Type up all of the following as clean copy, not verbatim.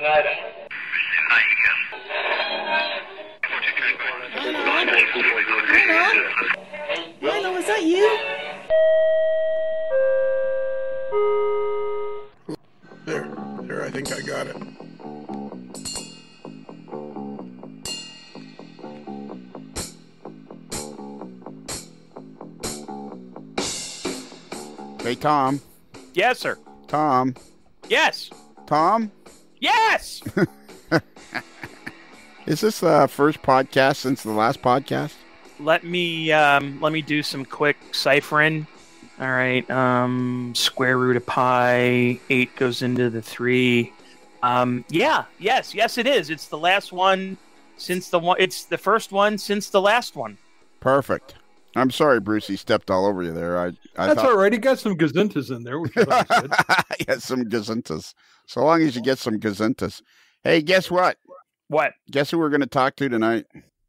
Lionel, is that you? There, I think I got it. Hey, Tom. Yes, sir. Tom. Yes. Tom? Yes! Is this the first podcast since the last podcast? Let me do some quick ciphering. All right. Square root of pi, 8 goes into the 3. Yes, it is. It's the last one since it's the first one since the last one. Perfect. I'm sorry, Bruce, he stepped all over you there. I That's all right. He got some gazintas in there, which is always good. Yeah, some gazintas. So long as you get some gazintas. Hey, guess what? What? Guess who we're going to talk to tonight?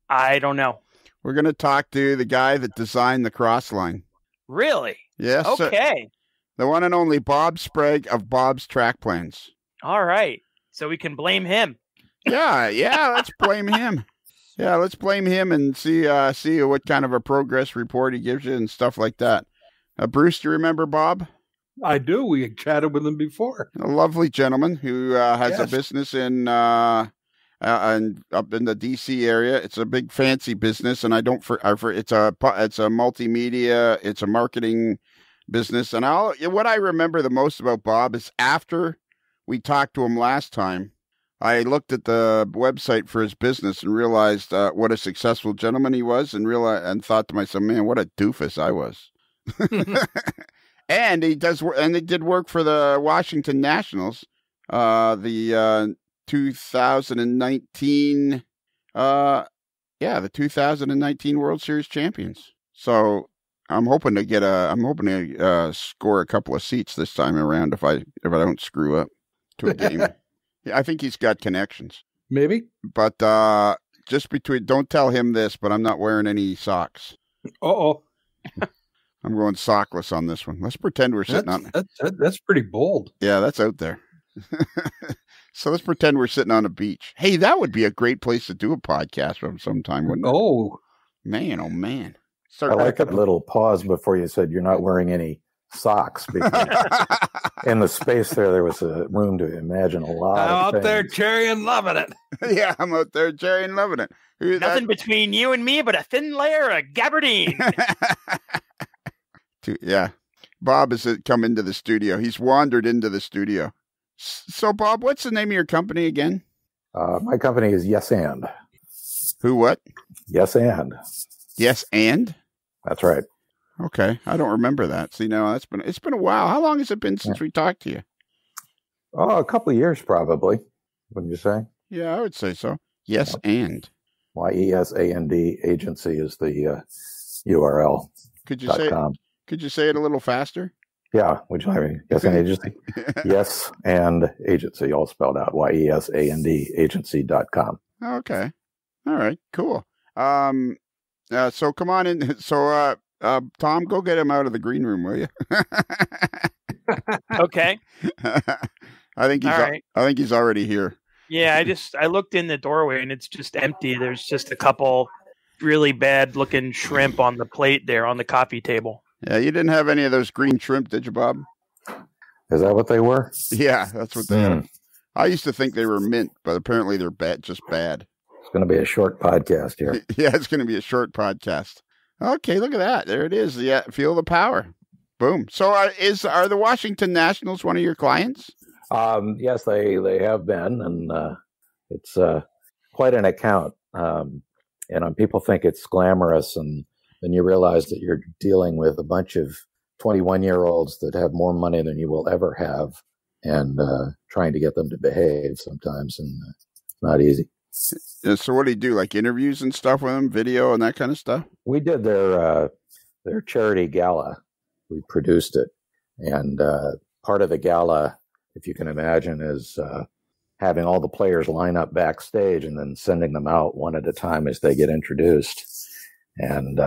I don't know. We're going to talk to the guy that designed the cross line. Really? Yes. Okay. The one and only Bob Sprague of Bob's Track Plans. All right. So we can blame him. Yeah, let's blame him. Yeah, let's blame him and see what kind of a progress report he gives you and stuff like that. Bruce, do you remember Bob? I do. We chatted with him before. A lovely gentleman who has a business in up in the D.C. area. It's a big fancy business, and it's a multimedia, it's a marketing business. And what I remember the most about Bob is after we talked to him last time, I looked at the website for his business and realized what a successful gentleman he was, and thought to myself, man, what a doofus I was. And he did work for the Washington Nationals, the 2019, the 2019 World Series champions. So I'm hoping to score a couple of seats this time around if I don't screw up to a game. Yeah, I think he's got connections. Maybe. But don't tell him this, but I'm not wearing any socks. Uh-oh. I'm going sockless on this one. Let's pretend we're sitting on... That's pretty bold. Yeah, that's out there. So let's pretend we're sitting on a beach. Hey, that would be a great place to do a podcast from sometime, wouldn't it? Oh, man. I like that little pause before you said you're not wearing any socks. In the space there was a room to imagine a lot I'm of out things. there cherrying loving it. Yeah, I'm out there cherrying loving it. Nothing between you and me but a thin layer of gabardine. Yeah. Bob has come into the studio. He's wandered into the studio. So, Bob, what's the name of your company again? My company is Yes And. Who, what? Yes And. Yes And? That's right. Okay. I don't remember that. See, no, it's been a while. How long has it been since we talked to you? Oh, a couple of years probably, wouldn't you say? Yeah, I would say so. Yes And. YESAND agency is the URL. Could you say it a little faster? Yeah, would you like me? Yes and agency. Yes and agency, all spelled out. YESAND agency.com. Okay. All right. Cool. So come on in. So, Tom, go get him out of the green room, will you? Okay. I think he's already here. Yeah, I looked in the doorway and it's just empty. There's just a couple really bad looking shrimp on the plate there on the coffee table. Yeah, you didn't have any of those green shrimp, did you, Bob? Is that what they were? Yeah, that's what they are. I used to think they were mint, but apparently they're just bad. It's going to be a short podcast here. Yeah, it's going to be a short podcast. Okay, look at that. There it is. Yeah, feel the power. Boom. So are the Washington Nationals one of your clients? Yes, they have been, and it's quite an account. People think it's glamorous, and then you realize that you're dealing with a bunch of 21-year-olds that have more money than you will ever have, and trying to get them to behave sometimes, and it's not easy. So what do you do, like interviews and stuff with them, video and that kind of stuff? We did their charity gala. We produced it, and part of the gala, if you can imagine, is having all the players line up backstage and then sending them out one at a time as they get introduced. And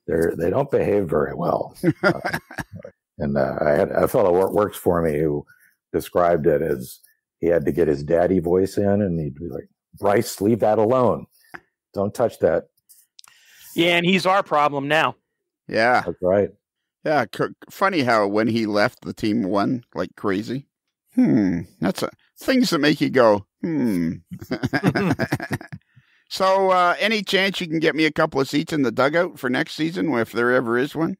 they don't behave very well. And I had a fellow who works for me who described it as he had to get his daddy voice in, and he'd be like, "Bryce, leave that alone. Don't touch that." Yeah, and he's our problem now. Yeah. That's right. Yeah. Funny how when he left, the team won like crazy. That's things that make you go, So, any chance you can get me a couple of seats in the dugout for next season, if there ever is one?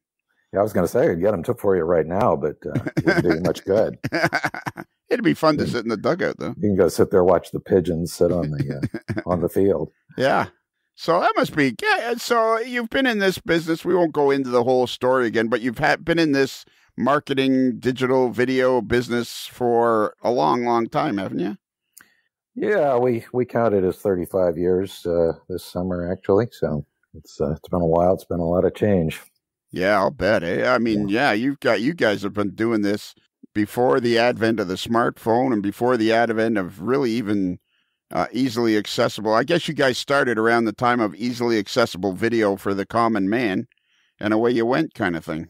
Yeah, I was going to say I'd get them for you right now, but it wouldn't do you much good. It'd be fun to sit in the dugout, though. You can go sit there, watch the pigeons sit on the field. Yeah. So that must be. Yeah, so you've been in this business. We won't go into the whole story again, but you've been in this marketing, digital video business for a long, long time, haven't you? Yeah, we counted as 35 years this summer, actually. So it's been a while. It's been a lot of change. Yeah, I'll bet. I mean, you guys have been doing this before the advent of the smartphone and before the advent of really even easily accessible. I guess you guys started around the time of easily accessible video for the common man, and away you went, kind of thing.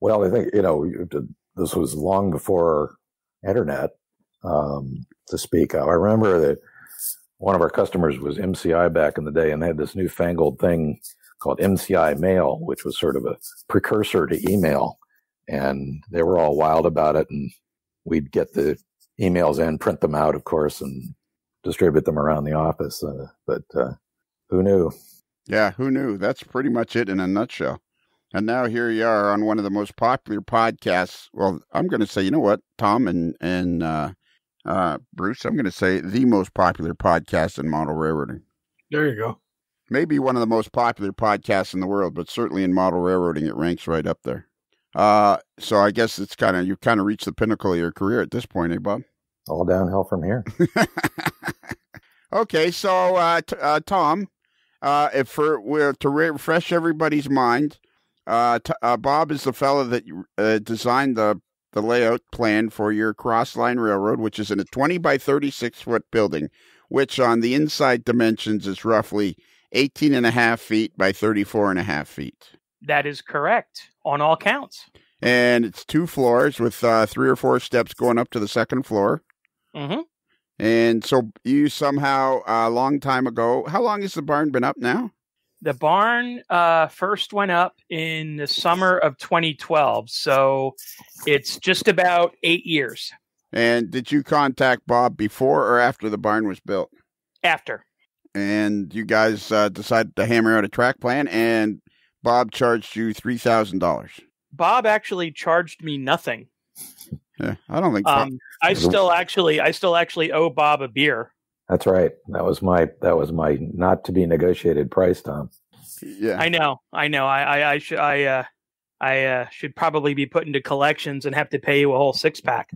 Well, I think this was long before internet. To speak of. I remember that one of our customers was MCI back in the day, and they had this newfangled thing called MCI Mail, which was sort of a precursor to email. And they were all wild about it. And we'd get the emails in, print them out, of course, and distribute them around the office. But who knew? Yeah, who knew? That's pretty much it in a nutshell. And now here you are on one of the most popular podcasts. Well, I'm going to say, you know what, Tom and Bruce, I'm going to say the most popular podcast in model railroading. There you go. Maybe one of the most popular podcasts in the world, but certainly in model railroading, it ranks right up there. So I guess you've kind of reached the pinnacle of your career at this point, eh, Bob? All downhill from here. Okay, so Tom, to refresh everybody's mind, Bob is the fellow that designed the layout plan for your cross-line railroad, which is in a 20 by 36 foot building, which on the inside dimensions is roughly 18 and a half feet by 34 and a half feet. That is correct on all counts. And it's 2 floors with 3 or 4 steps going up to the second floor. Mm-hmm. And so you somehow, a long time ago, how long has the barn been up now? The barn first went up in the summer of 2012, so it's just about 8 years. And did you contact Bob before or after the barn was built? After. And you guys decided to hammer out a track plan, and Bob charged you $3,000. Bob actually charged me nothing. Yeah, I don't think. I still actually owe Bob a beer. That's right. That was my not to be negotiated price, Tom. Yeah, I know. I should probably be put into collections and have to pay you a whole 6-pack.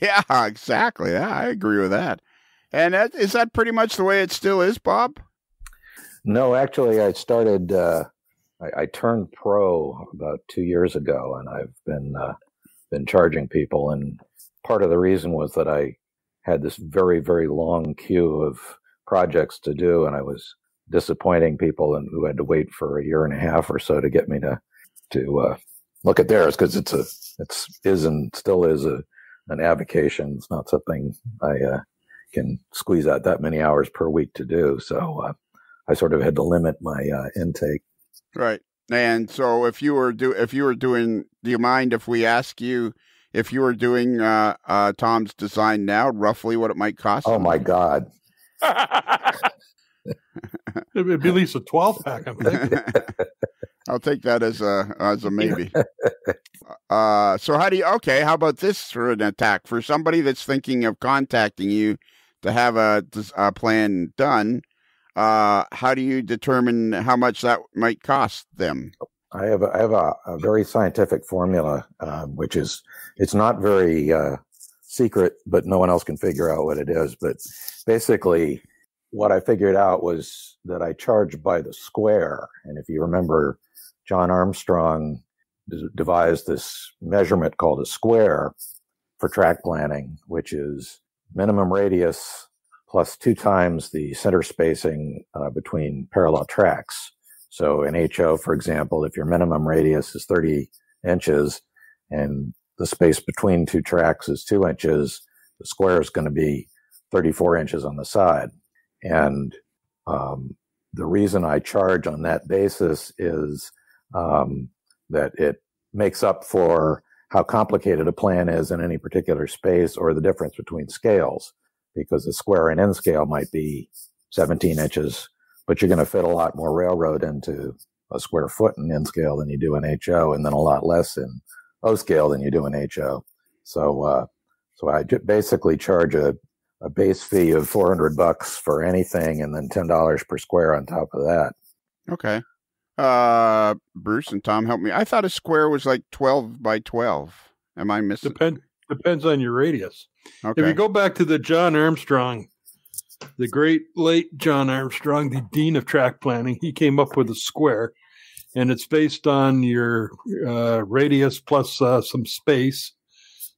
Yeah, exactly. Yeah, I agree with that. And is that pretty much the way it still is, Bob? No, actually, I started. I turned pro about 2 years ago, and I've been charging people. And part of the reason was that I had this very, very long queue of projects to do, and I was disappointing people and who had to wait for a year and a half or so to get me to look at theirs, because it is and still is an avocation. It's not something I can squeeze out that many hours per week to do. So I sort of had to limit my intake. Right. And so if you were doing, do you mind if we ask you if you were doing Tom's design now, roughly what it might cost? Oh my God. It'd be at least a 12-pack, I think. I'll take that as a maybe. So how about this for an attack? For somebody that's thinking of contacting you to have a plan done, how do you determine how much that might cost them? I have a very scientific formula, which is, it's not very secret, but no one else can figure out what it is. But basically, what I figured out was that I charge by the square. And if you remember, John Armstrong devised this measurement called a square for track planning, which is minimum radius plus 2 times the center spacing between parallel tracks. So in HO, for example, if your minimum radius is 30 inches and the space between 2 tracks is 2 inches, the square is going to be 34 inches on the side. And the reason I charge on that basis is that it makes up for how complicated a plan is in any particular space, or the difference between scales, because a square and N scale might be 17 inches, but you're going to fit a lot more railroad into a square foot in N scale than you do in HO, and then a lot less in O scale than you do in HO. So I basically charge a base fee of $400 for anything, and then $10 per square on top of that. Okay. Bruce and Tom, help me. I thought a square was like 12 by 12. Am I missing? Depends on your radius. Okay. If you go back to the John Armstrong, the great late John Armstrong, the dean of track planning, he came up with a square, and it's based on your radius plus some space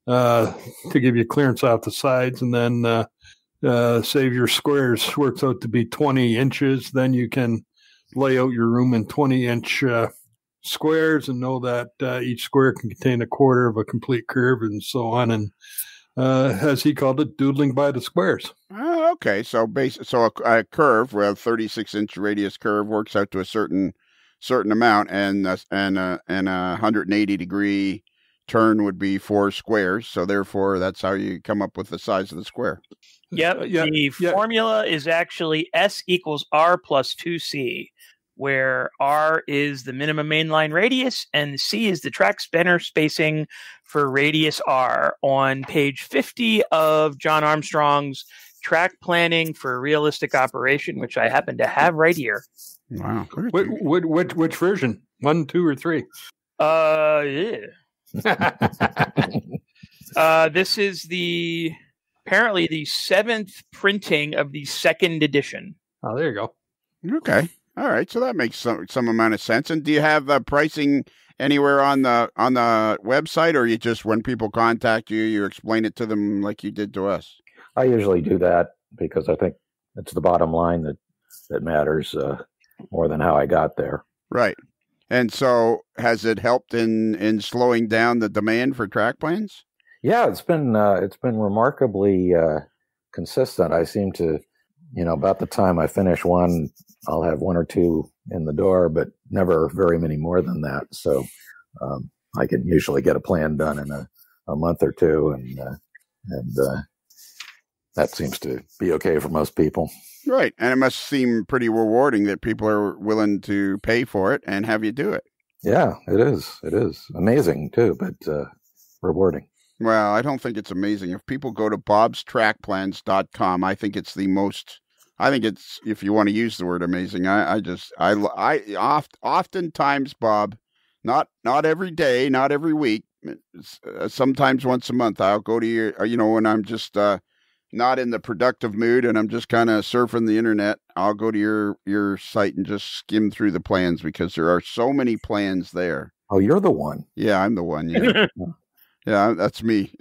to give you clearance off the sides, and then save your squares works out to be 20 inches. Then you can lay out your room in 20-inch squares and know that each square can contain a quarter of a complete curve, and so on. And as he called it, doodling by the squares. Oh, okay. So a curve, where a 36-inch radius curve works out to a certain amount, and a 180-degree turn would be 4 squares. So therefore, that's how you come up with the size of the square. Yep. The formula is actually S equals R plus 2C, where R is the minimum mainline radius and C is the track spanner spacing for radius R, on page 50 of John Armstrong's Track Planning for Realistic Operation, which I happen to have right here. Wow. Which version? 1, 2, or 3? Yeah. This is apparently the 7th printing of the 2nd edition. Oh, there you go. Okay. All right. So that makes some amount of sense. And do you have pricing anywhere on the website, or you just, when people contact you, you explain it to them like you did to us? I usually do that because I think it's the bottom line that matters more than how I got there. Right. And so has it helped in slowing down the demand for track plans? Yeah, it's been remarkably consistent. I seem to, about the time I finish one, I'll have 1 or 2 in the door, but never very many more than that. So I can usually get a plan done in a month or 2, and that seems to be okay for most people. Right. And it must seem pretty rewarding that people are willing to pay for it and have you do it. Yeah, it is. It is amazing too, but rewarding. Well, I don't think it's amazing. If people go to bobstrackplans.com, I think it's if you want to use the word amazing, oftentimes, Bob, not every day, not every week, sometimes once a month, I'll go to your, when I'm just not in the productive mood and I'm just kind of surfing the internet, I'll go to your site and just skim through the plans, because there are so many plans there. Oh, you're the one. Yeah, I'm the one. Yeah. Yeah, that's me.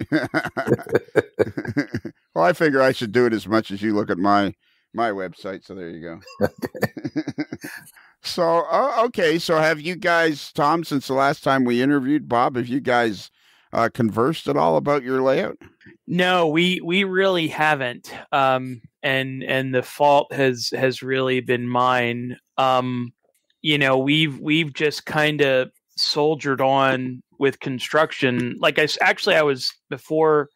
Well, I figure I should do it as much as you look at my website. So there you go. So, okay. So have you guys, Tom, since the last time we interviewed Bob, have you guys conversed at all about your layout? No, we really haven't. And the fault has really been mine. We've just kind of soldiered on with construction. I was, before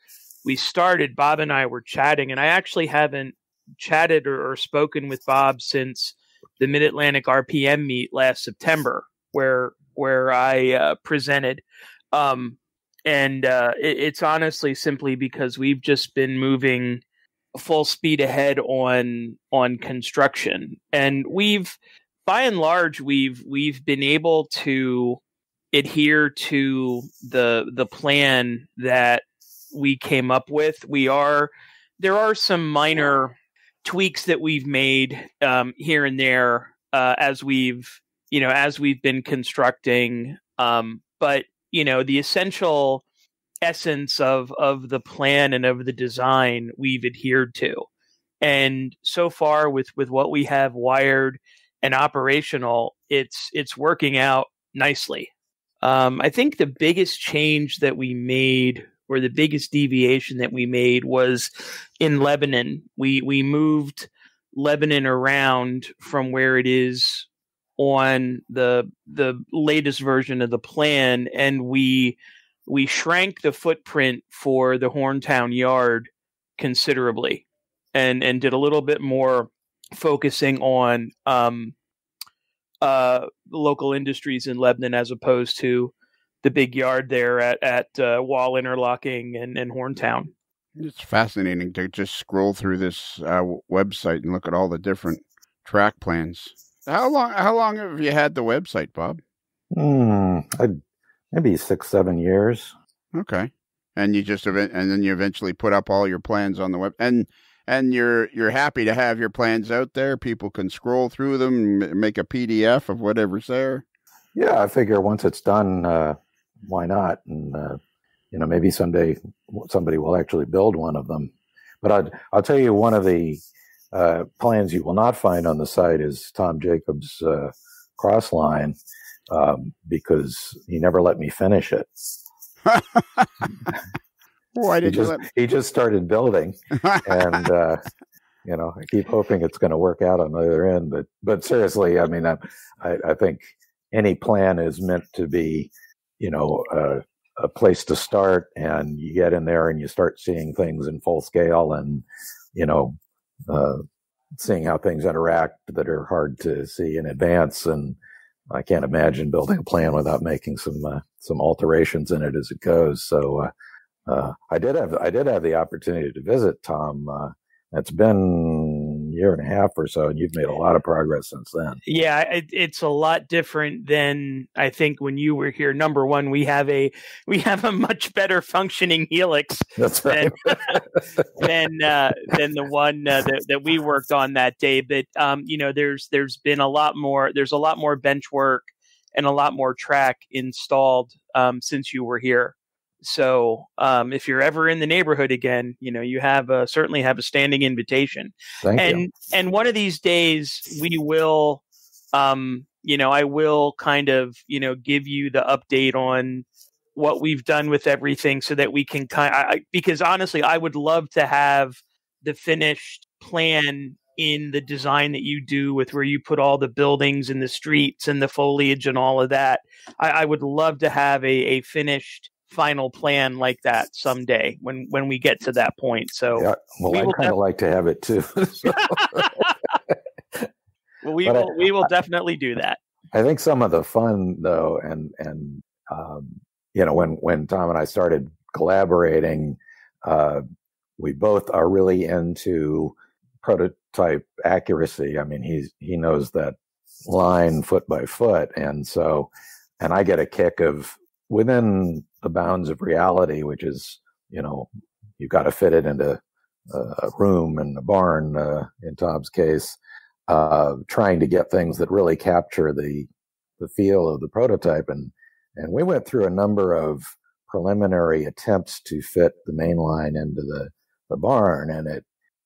we started, Bob and I were chatting, and I actually haven't chatted or spoken with Bob since the Mid-Atlantic RPM meet last September, where I presented. It's honestly simply because we've just been moving full speed ahead on construction, and by and large we've been able to adhere to the plan that we came up with. There are some minor tweaks that we've made here and there as we've been constructing, but the essential essence of the plan and of the design we've adhered to. And so far with what we have wired and operational, it's working out nicely. I think the biggest change that we made or the biggest deviation that we made was in Lebanon. We moved Lebanon around from where it is on the latest version of the plan, and we shrank the footprint for the Horntown yard considerably, and did a little bit more focusing on local industries in Lebanon as opposed to the big yard there at Wall Interlocking and Horntown. It's fascinating to just scroll through this website and look at all the different track plans. How long have you had the website, Bob? Maybe 6-7 years. Okay, and you just and then you eventually put up all your plans on the web, and you're happy to have your plans out there. People can scroll through them, make a PDF of whatever's there. Yeah, I figure once it's done, why not? And maybe someday somebody will actually build one of them. But I'll tell you, one of the plans you will not find on the site is Tom Jacobs' cross line, because he never let me finish it. Why did he just started building, and I keep hoping it's going to work out on the other end. But seriously, I mean, I think any plan is meant to be, a place to start, and you get in there and you start seeing things in full scale, and seeing how things interact that are hard to see in advance. And I can't imagine building a plan without making some alterations in it as it goes. So I did have the opportunity to visit Tom. It's been a year and a half or so, and you've made a lot of progress since then. Yeah, it's a lot different than I think when you were here. Number one, we have a much better functioning Helix. That's right. than the one that we worked on that day. But there's been a lot more. There's a lot more bench work and a lot more track installed since you were here. So if you're ever in the neighborhood again, you certainly have a standing invitation. Thank you. And one of these days we will, I will kind of, give you the update on what we've done with everything so that we can because honestly, I would love to have the finished plan in the design that you do with where you put all the buildings and the streets and the foliage and all of that. I would love to have a finished final plan like that someday when we get to that point. So yeah, well, I'd kind of like to have it too. Well, we will definitely do that. I think some of the fun though, and when Tom and I started collaborating, we both are really into prototype accuracy. I mean, he knows that line foot by foot, and I get a kick of within the bounds of reality, which is, you've got to fit it into a room and a barn, in Tom's case, trying to get things that really capture the feel of the prototype. And we went through a number of preliminary attempts to fit the main line into the barn. And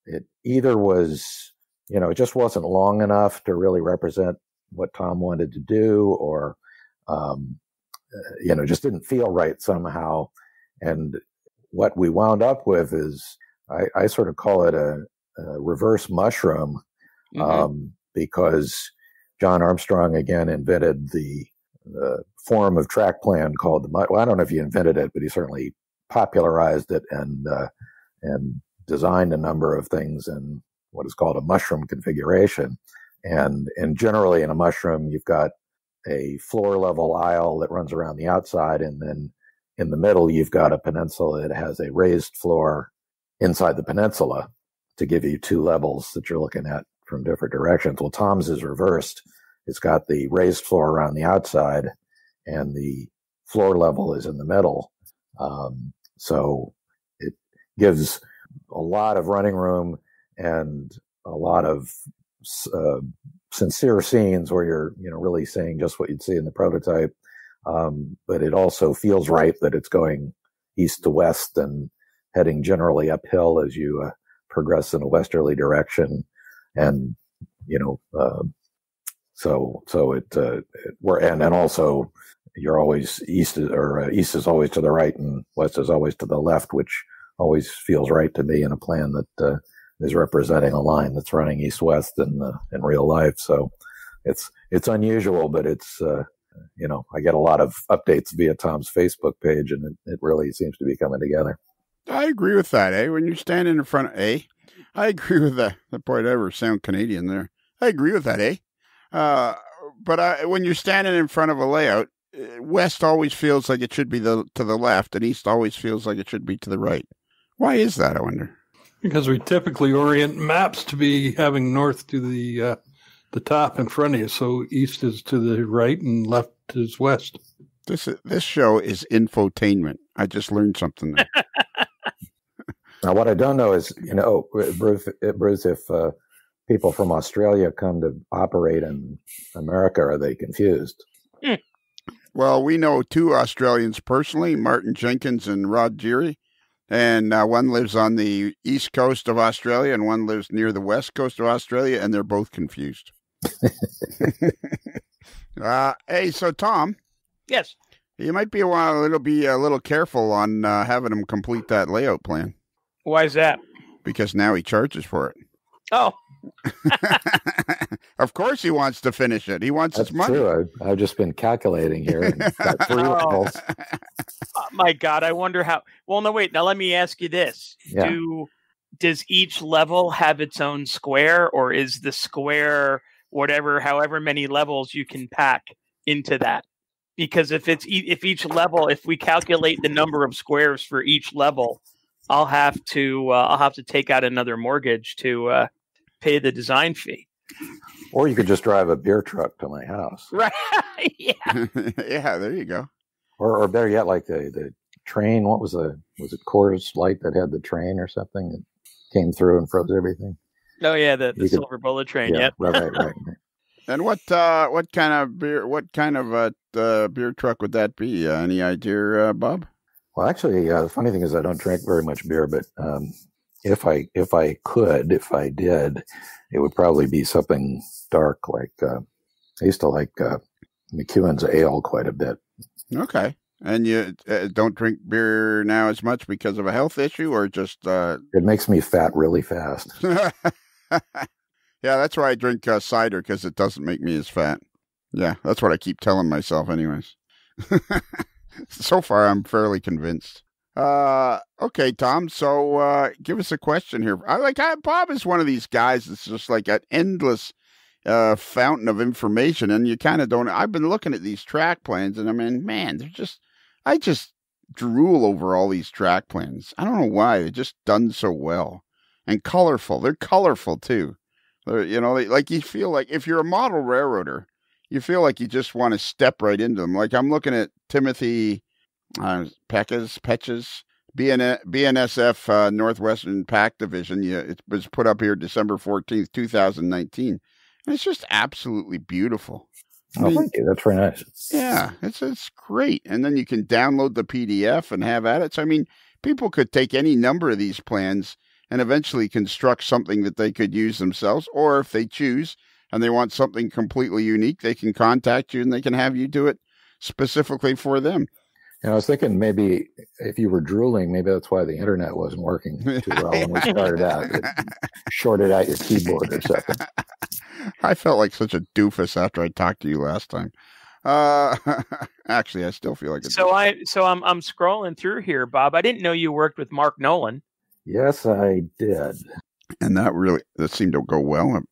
it either was, it just wasn't long enough to really represent what Tom wanted to do, or, just didn't feel right somehow. And what we wound up with is, I sort of call it a reverse mushroom, because John Armstrong again invented the form of track plan called well, I don't know if he invented it, but he certainly popularized it and designed a number of things in what is called a mushroom configuration. And generally in a mushroom, you've got a floor level aisle that runs around the outside, and then in the middle you've got a peninsula that has a raised floor inside the peninsula to give you two levels that you're looking at from different directions. Well, Tom's is reversed. It's got the raised floor around the outside, and the floor level is in the middle. So it gives a lot of running room and a lot of sincere scenes where you're, really seeing just what you'd see in the prototype. But it also feels right that it's going east to west and heading generally uphill as you progress in a westerly direction. And, so it, and also you're always east is always to the right and west is always to the left, which always feels right to me in a plan that is representing a line that's running east-west in real life. So it's unusual, but it's I get a lot of updates via Tom's Facebook page, and it really seems to be coming together. I agree with that, eh? When you're standing in front of I agree with that. Boy, I ever sound Canadian there. I agree with that, eh? But when you're standing in front of a layout, west always feels like it should be to the left, and east always feels like it should be to the right. Why is that, I wonder? Because we typically orient maps to be having north to the top in front of you, so east is to the right and left is west. This show is infotainment. I just learned something there. Now, what I don't know is, Bruce, if people from Australia come to operate in America, are they confused? Well, we know two Australians personally, Martin Jenkins and Rod Geary, and one lives on the east coast of Australia and one lives near the west coast of Australia, and they're both confused. Hey, so Tom. Yes. You might be a little careful on having him complete that layout plan. Why is that? Because now he charges for it. Oh. Of course he wants to finish it. He wants That's his money. True. I've just been calculating here. And got 3 levels. Oh, my God, I wonder how. Well, no, wait. Now let me ask you this: Yeah. Does each level have its own square, or is the square however many levels you can pack into that? Because if each level, if we calculate the number of squares for each level, I'll have to take out another mortgage to pay the design fee. Or you could just drive a beer truck to my house. Right? Yeah. Yeah, there you go. Or better yet, like the train. What was it Coors Light that had the train or something that came through and froze everything? Oh yeah, the Silver Bullet train. Yeah, Yep. right. And what kind of beer truck would that be? Any idea, Bob? Well, actually, the funny thing is I don't drink very much beer, but if I did, it would probably be something dark. Like I used to like McEwen's Ale quite a bit. Okay. And you don't drink beer now as much because of a health issue, or just It makes me fat really fast. Yeah, that's why I drink cider, because it doesn't make me as fat. Yeah, that's what I keep telling myself anyways. So far, I'm fairly convinced. Okay, Tom, so give us a question here. Bob is one of these guys that's just like an endless fountain of information, and you kind of don't. I've been looking at these track plans, and I mean, man, I just drool over all these track plans. I don't know why. They're just done so well and colorful. They're colorful, too. You feel like if you're a model railroader, you feel like you just want to step right into them. Like I'm looking at Timothy Petch's BNSF Northwestern Pack Division. Yeah, it was put up here December 14th, 2019. And it's just absolutely beautiful. Thank you. That's very nice. Yeah, it's great. And then you can download the PDF and have at it. So, I mean, people could take any number of these plans and eventually construct something that they could use themselves. Or if they choose and they want something completely unique, they can contact you and they can have you do it specifically for them. And I was thinking maybe if you were drooling, maybe that's why the internet wasn't working too well when we started out. It shorted out your keyboard or something. I felt like such a doofus after I talked to you last time. Actually, I still feel like a doofus. So I'm scrolling through here, Bob. I didn't know you worked with Mark Nolan. Yes, I did. And that seemed to go well.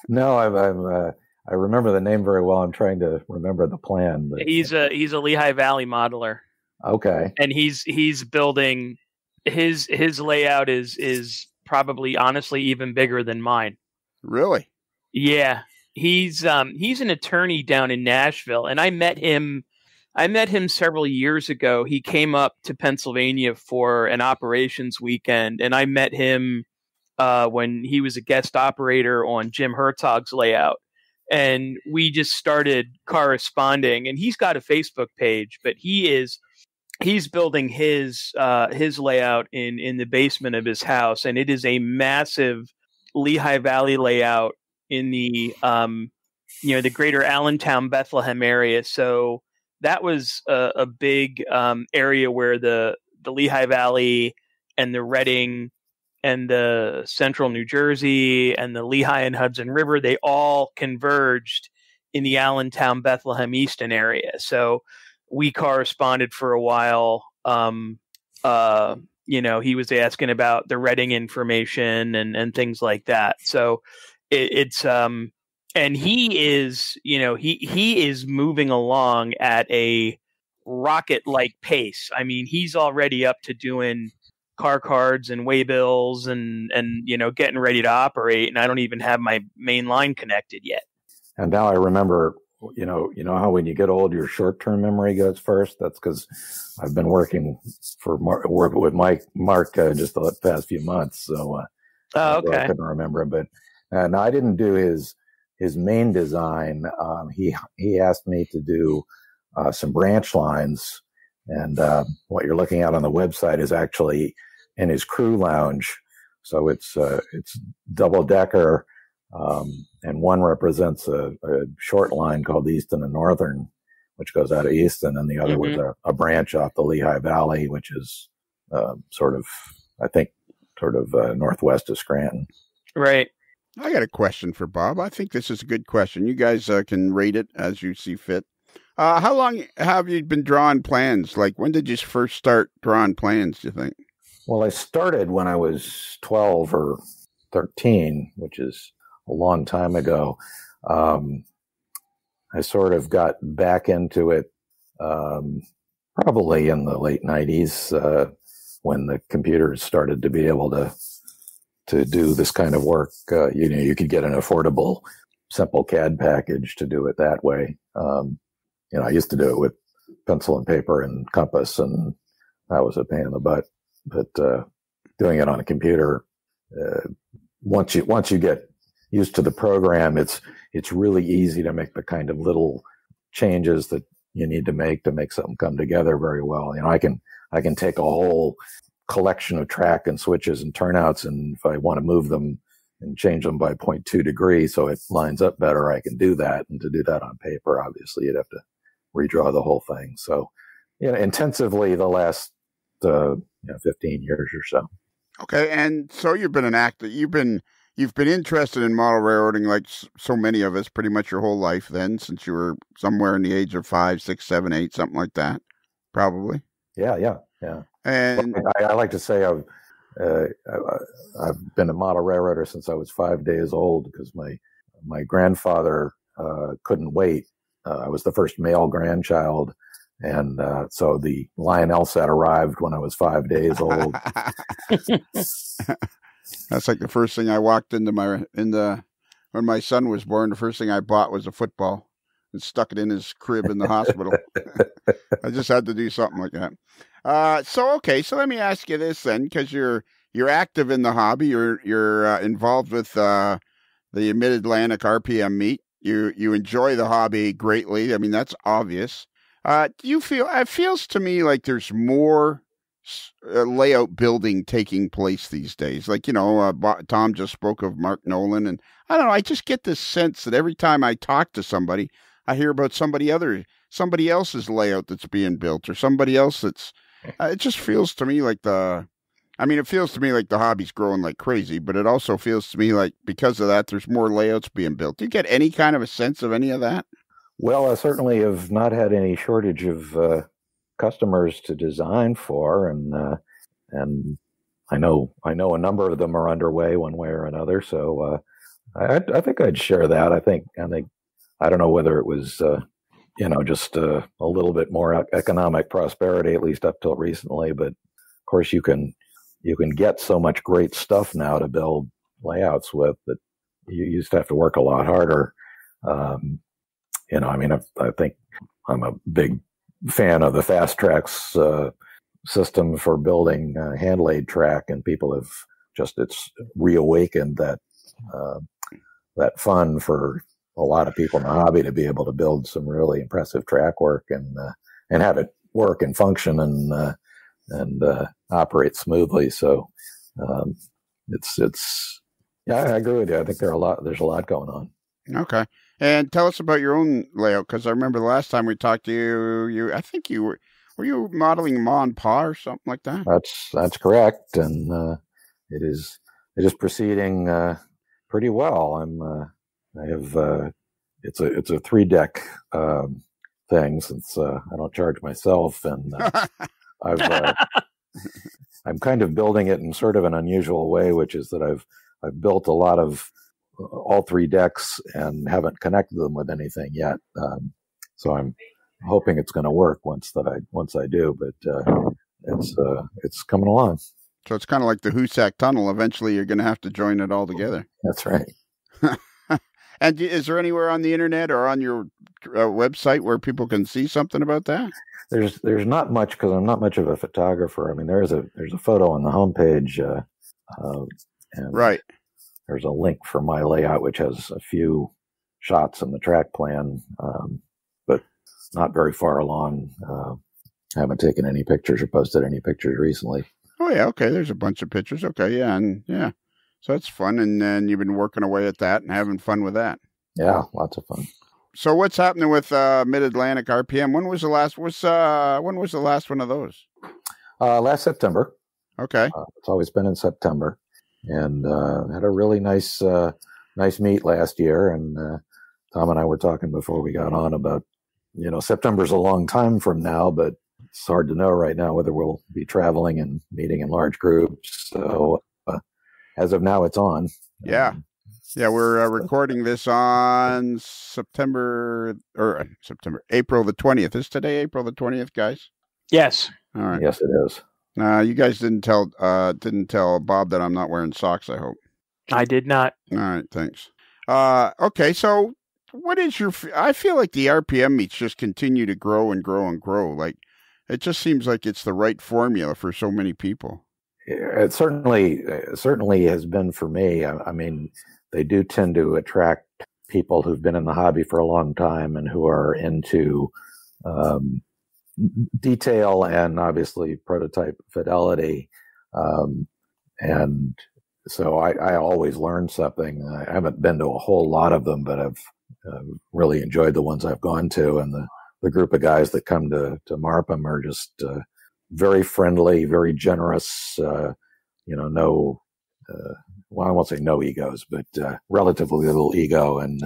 No, I remember the name very well. I'm trying to remember the plan. But... He's a Lehigh Valley modeler. Okay. And he's building his layout is probably honestly even bigger than mine. Really? Yeah. He's an attorney down in Nashville, and I met him several years ago. He came up to Pennsylvania for an operations weekend, and I met him when he was a guest operator on Jim Herzog's layout. And we just started corresponding, and he's got a Facebook page, but he's building his layout in the basement of his house, and it is a massive Lehigh Valley layout in the the greater Allentown, Bethlehem area. So that was a big area where the Lehigh Valley and the Reading and the central New Jersey and the Lehigh and Hudson River, they all converged in the Allentown, Bethlehem, Easton area. So we corresponded for a while. He was asking about the Reading information and things like that. So it's and he is, he is moving along at a rocket-like pace. I mean, he's already up to doing car cards and waybills and getting ready to operate, and I don't even have my main line connected yet. And now I remember, you know how when you get old, your short-term memory goes first. That's because I've been working with Mark just the past few months, so okay. I couldn't remember. But no, I didn't do his main design. He asked me to do some branch lines, and what you're looking at on the website is actually in his crew lounge. So it's double-decker. And one represents a short line called Easton and Northern, which goes out of Easton, and the other was a branch off the Lehigh Valley, which is sort of northwest of Scranton. Right. I got a question for Bob. I think this is a good question. You guys can rate it as you see fit. How long have you been drawing plans? Like, when did you first start drawing plans, do you think? Well, I started when I was 12 or 13, which is a long time ago. I sort of got back into it probably in the late 90s when the computers started to be able to do this kind of work. You could get an affordable, simple CAD package to do it that way. I used to do it with pencil and paper and compass, and that was a pain in the butt. But doing it on a computer, once you get used to the program, it's really easy to make the kind of little changes that you need to make something come together very well. I can take a whole collection of track and switches and turnouts, and if I want to move them and change them by 0.2 degrees so it lines up better, I can do that. And to do that on paper, obviously, you'd have to redraw the whole thing. So, intensively the last 15 years or so. Okay, and so you've been an actor. You've been interested in model railroading like so many of us pretty much your whole life then, since you were somewhere in the age of 5, 6, 7, 8, something like that, probably. Yeah. And I like to say I've been a model railroader since I was 5 days old, because my grandfather couldn't wait. I was the first male grandchild, and so the Lionel set arrived when I was 5 days old. That's like the first thing I walked into when my son was born. The first thing I bought was a football and stuck it in his crib in the hospital. I just had to do something like that. So let me ask you this then, because you're active in the hobby. You're involved with the Mid-Atlantic RPM meet. You enjoy the hobby greatly. I mean, that's obvious. Do you feel? It feels to me like there's more layout building taking place these days. Like, Tom just spoke of Mark Nolan, and I don't know. I just get this sense that every time I talk to somebody, I hear about somebody else's layout that's being built, or somebody else that's. It just feels to me like the hobby's growing like crazy, but it also feels to me like because of that, there's more layouts being built. Do you get any kind of a sense of any of that? Well, I certainly have not had any shortage of customers to design for, and I know a number of them are underway one way or another. So I think I'd share that. I think I don't know whether it was just a little bit more economic prosperity, at least up till recently, but of course you can get so much great stuff now to build layouts with that you used to have to work a lot harder. I think I'm a big fan of the Fast Tracks system for building hand-laid track, and people have it's reawakened that fun for a lot of people in the hobby to be able to build some really impressive track work and have it work and function and operate smoothly. So I agree with you. I think there's a lot going on. Okay. And tell us about your own layout, because I remember the last time we talked to you, I think were you modeling Ma and Pa or something like that? That's correct, and it is proceeding pretty well. I have it's a 3-deck thing, since I don't charge myself, and I've I'm kind of building it in sort of an unusual way, which is that I've built a lot of all 3 decks and haven't connected them with anything yet. So I'm hoping it's going to work once I do, but it's coming along. So it's kind of like the Hoosac Tunnel. Eventually, you're going to have to join it all together. That's right. And is there anywhere on the internet or on your website where people can see something about that? There's not much, because I'm not much of a photographer. I mean, there's a photo on the homepage, and right. There's a link for my layout, which has a few shots in the track plan, but not very far along. Haven't taken any pictures or posted any pictures recently. Oh yeah, okay. There's a bunch of pictures. Okay, yeah, so that's fun, and then you've been working away at that and having fun with that. Yeah, lots of fun. So what's happening with Mid-Atlantic RPM? When was the last one of those? Last September. Okay. It's always been in September, and had a really nice meet last year. And Tom and I were talking before we got on about, September's a long time from now, but it's hard to know right now whether we'll be traveling and meeting in large groups. So as of now, it's on. Yeah. Yeah, we're recording this on April the 20th. Is today April the 20th, guys? Yes. All right. Yes, it is. You guys didn't tell Bob that I'm not wearing socks, I hope. I did not. All right, thanks. Okay, so what is I feel like the RPM meets just continue to grow and grow and grow. Like, it just seems like it's the right formula for so many people. It certainly has been for me. I mean, they do tend to attract people who've been in the hobby for a long time and who are into detail and obviously prototype fidelity. And so I always learn something. I haven't been to a whole lot of them, but I've really enjoyed the ones I've gone to. And the group of guys that come to MARPM are just very friendly, very generous, I won't say no egos, but relatively little ego, and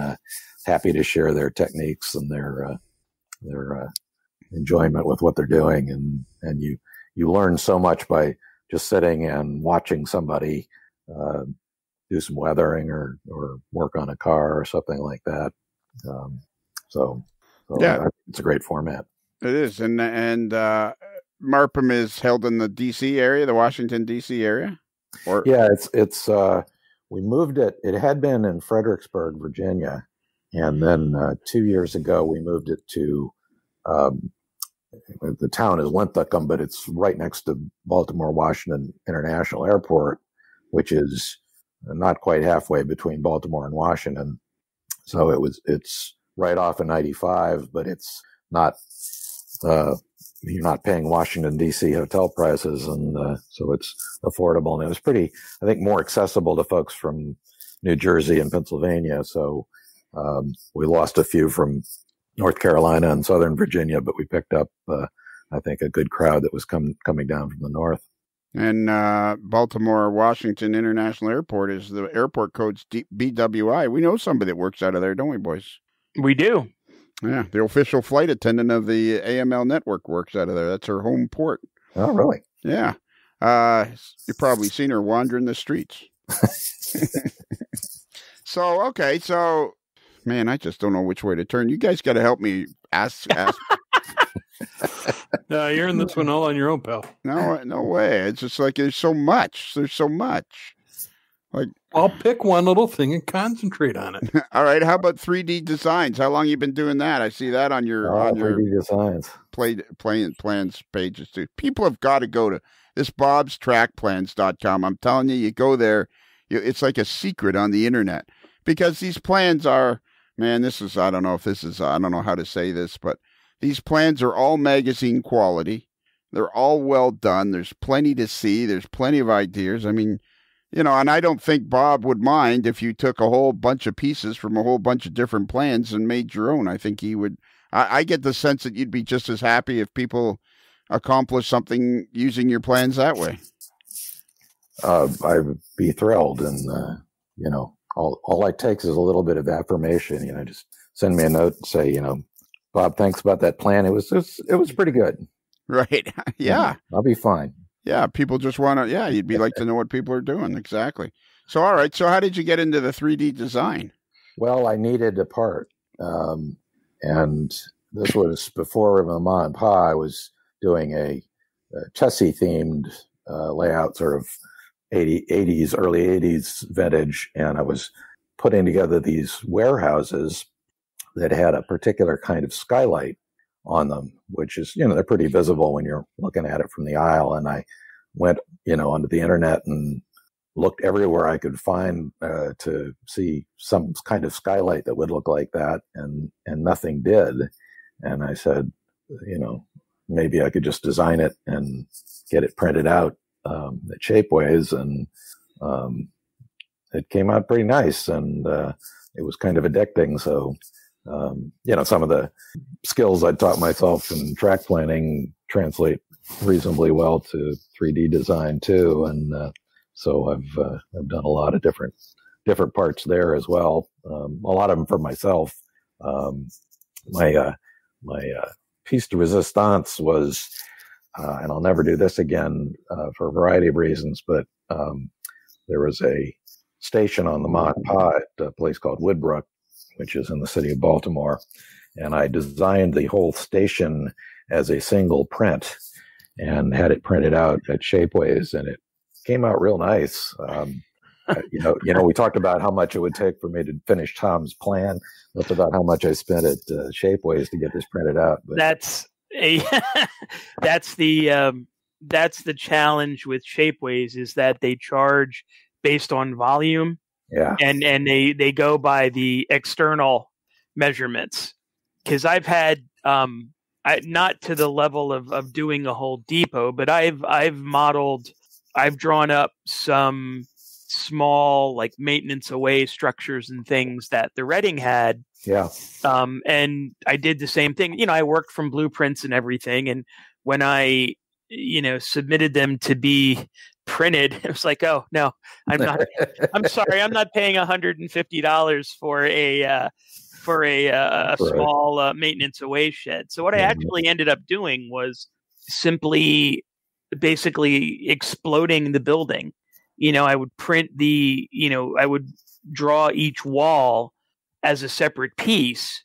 happy to share their techniques and their enjoyment with what they're doing. And you learn so much by just sitting and watching somebody do some weathering or work on a car or something like that. So yeah, it's a great format. It is, and MARPM is held in the D.C. area, the Washington D.C. area. Yeah, it's we moved it. It had been in Fredericksburg, Virginia, and then 2 years ago we moved it to the town is Linthicum, but it's right next to Baltimore Washington International Airport, which is not quite halfway between Baltimore and Washington. So it's right off of 95, but it's not. You're not paying Washington, D.C. hotel prices, and so it's affordable. And it was pretty, I think, more accessible to folks from New Jersey and Pennsylvania. So we lost a few from North Carolina and Southern Virginia, but we picked up, I think, a good crowd that was coming down from the north. And Baltimore Washington International Airport is the airport code's BWI. We know somebody that works out of there, don't we, boys? We do. Yeah, the official flight attendant of the AML network works out of there. That's her home port. Oh, really? Yeah. You've probably seen her wandering the streets. So, man, I just don't know which way to turn. You guys got to help me ask. No, you're in this one all on your own, pal. No way. It's just like there's so much. Like, I'll pick one little thing and concentrate on it. All right. How about 3D designs? How long you been doing that? I see that on your 3D designs plans pages too. People have got to go to this bobstrackplans.com. I'm telling you, you go there. It's like a secret on the internet, because these plans are, man, I don't know how to say this, but these plans are all magazine quality. They're all well done. There's plenty to see. There's plenty of ideas. I mean, And I don't think Bob would mind if you took a whole bunch of pieces from a whole bunch of different plans and made your own. I think he would. I get the sense that you'd be just as happy if people accomplish something using your plans that way. I would be thrilled, and all it takes is a little bit of affirmation. Just send me a note and say, Bob, thanks about that plan. It was pretty good. Right? Yeah, I'll be fine. Yeah, people just want to. Yeah, you'd be like to know what people are doing. Exactly. So, all right. So, how did you get into the 3D design? Well, I needed a part, and this was before my mom and pa. I was doing a chessy themed layout, sort of 80s, early 80s vintage, and I was putting together these warehouses that had a particular kind of skylight on them, which is, they're pretty visible when you're looking at it from the aisle. And I went, onto the internet and looked everywhere I could find to see some kind of skylight that would look like that, and nothing did. And I said, maybe I could just design it and get it printed out at Shapeways, and it came out pretty nice, and it was kind of addicting. So, some of the skills I taught myself in track planning translate reasonably well to 3D design too, and so I've done a lot of different parts there as well. A lot of them for myself. My piece de resistance was, and I'll never do this again for a variety of reasons, but there was a station on the Mont Pa at a place called Woodbrook, which is in the city of Baltimore, and I designed the whole station as a single print and had it printed out at Shapeways, and it came out real nice. We talked about how much it would take for me to finish Tom's plan. That's about how much I spent at Shapeways to get this printed out. But that's the challenge with Shapeways, is that they charge based on volume. Yeah, and they go by the external measurements. Because I've had not to the level of doing a whole depot, but I've drawn up some small, like, maintenance away structures and things that the Reading had. Yeah. And I did the same thing. I worked from blueprints and everything, and when I submitted them to be printed, it was like, oh no, I'm not. I'm sorry, I'm not paying $150 for a small maintenance away shed. So what I actually ended up doing was simply, basically exploding the building. I would print I would draw each wall as a separate piece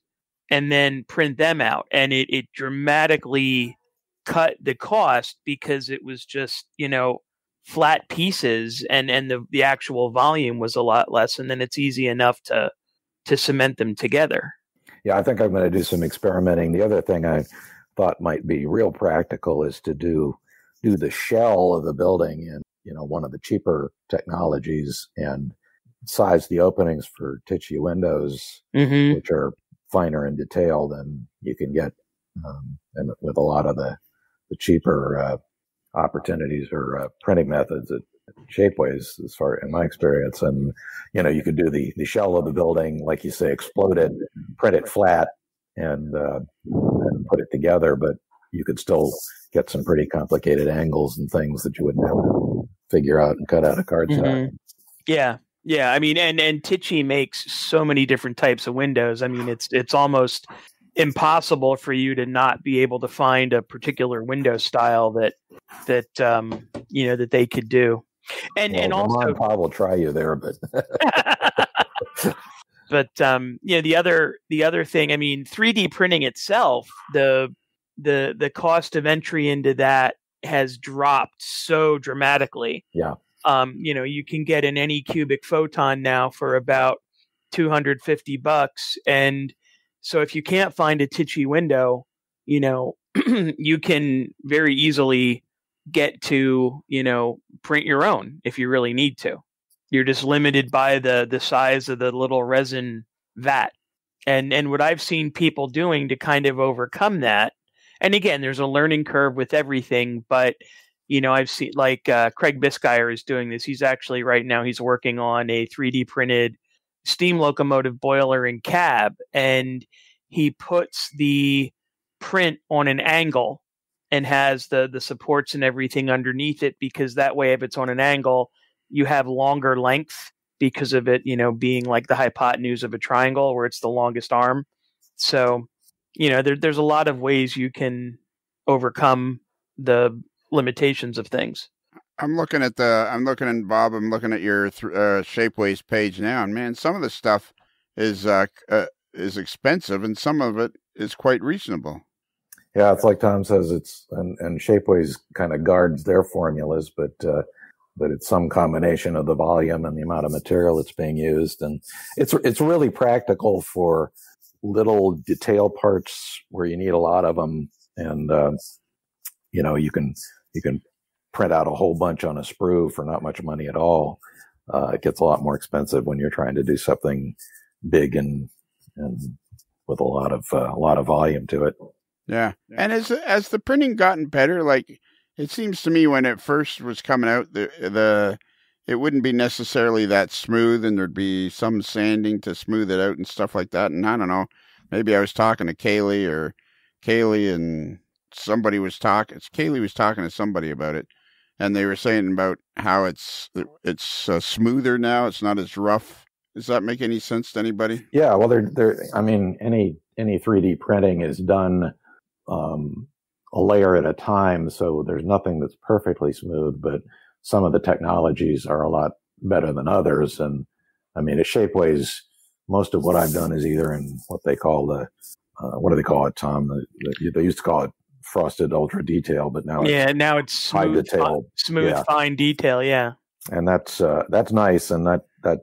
and then print them out, and it dramatically cut the cost, because it was just flat pieces, and the actual volume was a lot less, and then it's easy enough to cement them together. Yeah, I think I'm going to do some experimenting. The other thing I thought might be real practical is to do the shell of the building in one of the cheaper technologies, and size the openings for Tichy windows, which are finer in detail than you can get and with a lot of the cheaper opportunities or printing methods at Shapeways, as far in my experience. And you could do the shell of the building, like you say, explode it, print it flat, and put it together, but you could still get some pretty complicated angles and things that you wouldn't have to figure out and cut out a cardstock. Yeah. I mean, and Tichy makes so many different types of windows. I mean, it's almost impossible for you to not be able to find a particular window style that they could do. And also, I will try you there, but but the other thing, I mean, 3D printing itself, the cost of entry into that has dropped so dramatically. Yeah. You can get an any cubic photon now for about $250, and so if you can't find a Tichy window, you can very easily get to, print your own if you really need to. You're just limited by the size of the little resin vat. And what I've seen people doing to kind of overcome that, and again, there's a learning curve with everything, but I've seen Craig Biscyer is doing this. He's actually right now he's working on a 3D printed steam locomotive boiler and cab, and he puts the print on an angle and has the supports and everything underneath it, because that way, if it's on an angle, you have longer length because of it, being like the hypotenuse of a triangle where it's the longest arm. So, there's a lot of ways you can overcome the limitations of things. I'm looking at your Shapeways page now, and man, some of the stuff is expensive, and some of it is quite reasonable. Yeah, it's like Tom says, and Shapeways kind of guards their formulas, but it's some combination of the volume and the amount of material that's being used, and it's really practical for little detail parts where you need a lot of them, and you can print out a whole bunch on a sprue for not much money at all. It gets a lot more expensive when you're trying to do something big and with a lot of volume to it. Yeah. And as the printing gotten better, like it seems to me when it first was coming out, it wouldn't be necessarily that smooth, and there'd be some sanding to smooth it out and stuff like that. And I don't know, maybe I was talking to Kaylee and Kaylee was talking to somebody about it, and they were saying about how it's smoother now. It's not as rough. Does that make any sense to anybody? Yeah. Well, any 3D printing is done a layer at a time, so there's nothing that's perfectly smooth, but some of the technologies are a lot better than others. And I mean, at Shapeways, most of what I've done is either in what they call what do they call it, Tom? They used to call it frosted ultra detail, but now it's high detail, fine detail. Yeah. And that's nice. And that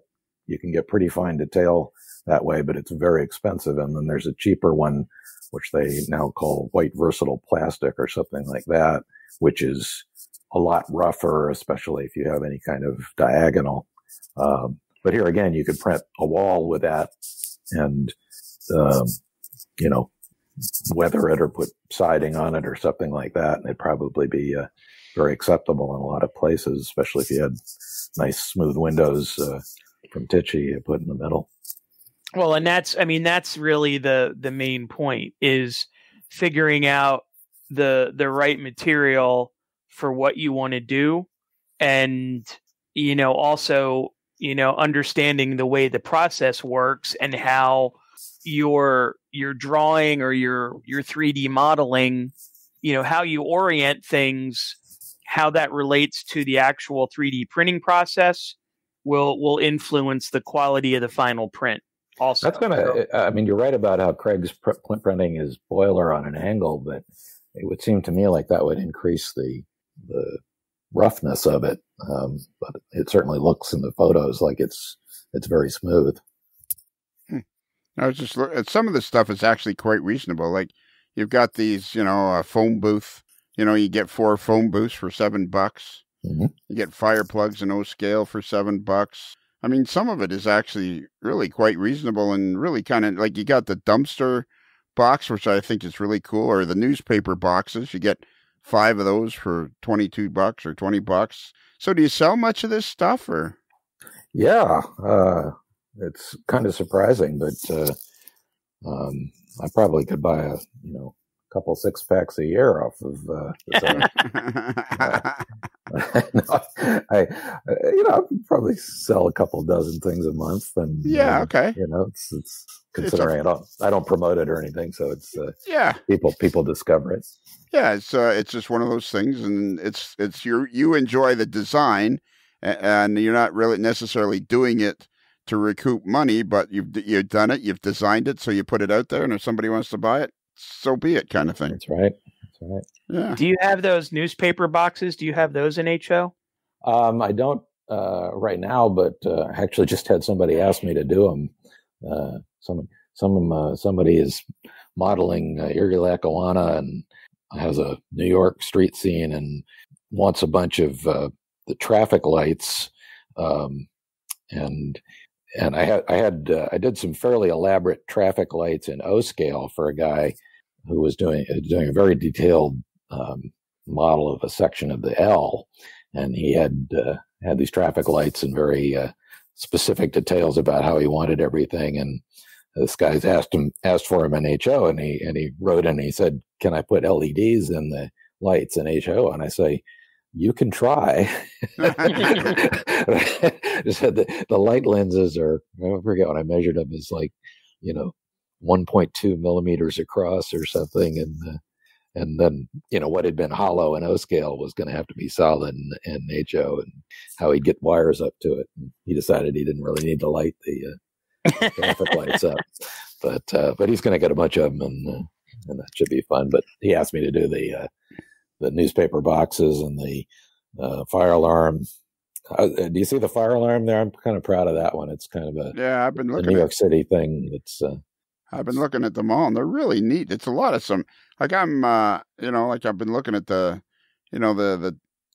you can get pretty fine detail that way, but it's very expensive. And then there's a cheaper one, which they now call white versatile plastic or something like that, which is a lot rougher, especially if you have any kind of diagonal. But here again, you could print a wall with that and, weather it or put siding on it or something like that. And it'd probably be very acceptable in a lot of places, especially if you had nice smooth windows from Tichy you put in the middle. Well, and that's really the main point, is figuring out the right material for what you want to do, and also understanding the way the process works and how your drawing or your 3D modeling, how you orient things, how that relates to the actual 3D printing process will influence the quality of the final print. Also, that's you're right about how Craig's printing his boiler on an angle, but it would seem to me like that would increase the roughness of it. But it certainly looks in the photos like it's very smooth. I was just some of the stuff is actually quite reasonable. Like you've got these, a foam booth. You get 4 foam booths for $7. Mm-hmm. You get fire plugs in O scale for $7. I mean, some of it is actually really quite reasonable, and really kind of like you got the dumpster box, which I think is really cool, or the newspaper boxes. You get 5 of those for $22 or $20. So do you sell much of this stuff, or? Yeah, it's kind of surprising, but I probably could buy a couple 6-packs a year off of I probably sell a couple dozen things a month, and okay. It's considering I don't promote it or anything, so it's people discover it. Yeah, it's just one of those things, and it's you enjoy the design, and you're not really necessarily doing it to recoup money, but you've done it, you've designed it, so you put it out there, and if somebody wants to buy it, so be it, kind of thing. That's right. Yeah. Do you have those newspaper boxes? Do you have those in HO? I don't right now, but I actually just had somebody ask me to do them. Somebody is modeling Iri Lackawanna and has a New York street scene and wants a bunch of the traffic lights, and I did some fairly elaborate traffic lights in O scale for a guy who was doing a very detailed model of a section of the L, and he had these traffic lights and very specific details about how he wanted everything. And this guy's asked for him in HO, and he wrote in, he said, "Can I put LEDs in the lights in HO?" And I say, "You can try." Said the light lenses are, I forget what I measured them, is like, 1.2 millimeters across or something, and then what had been hollow in O scale was going to have to be solid in HO, and how he'd get wires up to it. And he decided he didn't really need to light the traffic lights up, but he's going to get a bunch of them, and that should be fun. But he asked me to do the newspaper boxes and the fire alarm. Do you see the fire alarm there? I'm kind of proud of that one. It's kind of I've been looking New York City thing. It's I've been looking at them all, and they're really neat. It's a lot of some, like I'm, like I've been looking at the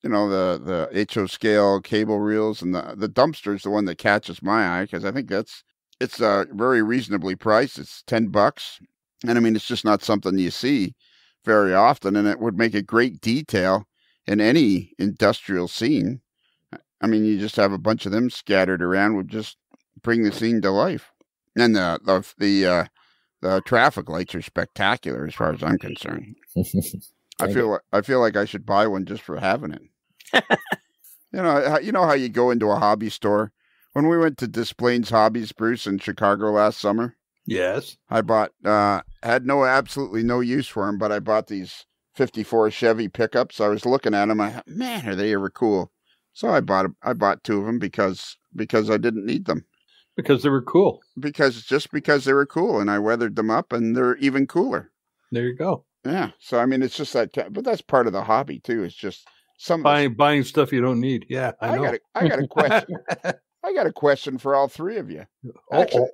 HO scale cable reels, and the dumpster is the one that catches my eye, because I think it's very reasonably priced. It's $10, and I mean, it's just not something you see very often, and it would make a great detail in any industrial scene. I mean, you just have a bunch of them scattered around, would just bring the scene to life. And the traffic lights are spectacular as far as I'm concerned. I feel like I should buy one just for having it. You know how you go into a hobby store? When we went to Displains Hobbies, Bruce, in Chicago last summer. Yes. I bought had absolutely no use for them, but I bought these 54 Chevy pickups. I was looking at them. I thought, man, are they ever cool? So I bought two of them because I didn't need them. Because they were cool. Because they were cool, and I weathered them up, and they're even cooler. There you go. Yeah. So I mean, it's just that, but that's part of the hobby too. It's just buying stuff you don't need. Yeah, I know. I got a question. I got a question for all three of you. Actually,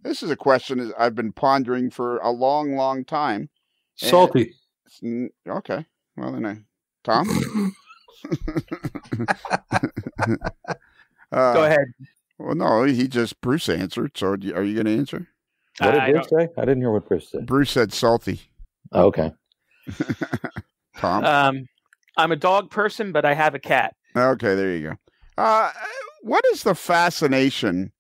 this is a question I've been pondering for a long, long time. Salty. Okay. Well, then Tom? Go ahead. Well, no, Bruce answered. So are you going to answer? What did Bruce say? I didn't hear what Bruce said. Bruce said salty. Oh, okay. Tom? I'm a dog person, but I have a cat. Okay, there you go. What is the fascination?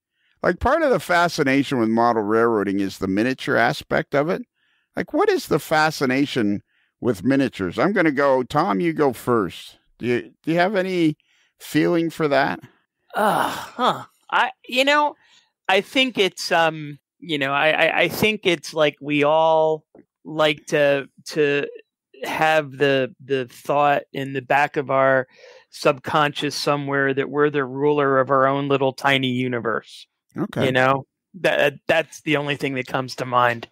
Like, part of the fascination with model railroading is the miniature aspect of it. Like, what is the fascination with miniatures? I'm going to go, Tom, you go first. Do you have any feeling for that? I think it's I think it's like we all like to have the thought in the back of our subconscious somewhere that we're the ruler of our own little tiny universe. Okay. That's the only thing that comes to mind.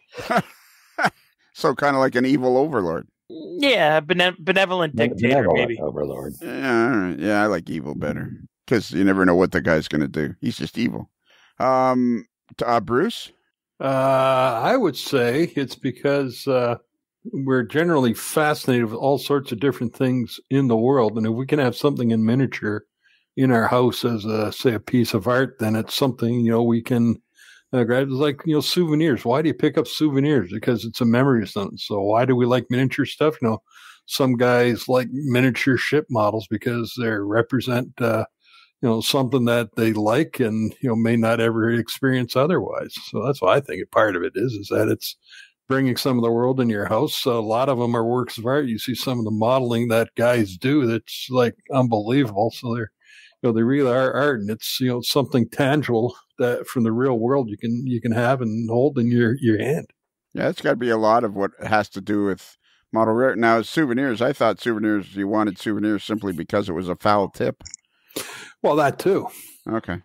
So kind of like an evil overlord. Yeah, benevolent dictator, maybe. Overlord. Yeah, all right. Yeah, I like evil better, because you never know what the guy's going to do. He's just evil. Bruce? I would say it's because we're generally fascinated with all sorts of different things in the world. And if we can have something in miniature in our house as a piece of art, then it's something, we can grab. It's like, souvenirs. Why do you pick up souvenirs? Because it's a memory of something. So why do we like miniature stuff? Some guys like miniature ship models because they represent, something that they like and, may not ever experience otherwise. So that's why I think part of it is that it's bringing some of the world in your house. So a lot of them are works of art. You see some of the modeling that guys do that's like unbelievable. So they're, they really are art, and it's, something tangible that from the real world you can have and hold in your hand. Yeah, it's got to be a lot of what has to do with model rare. Now, souvenirs, I thought you wanted souvenirs simply because it was a foul tip. Well, that too. Okay.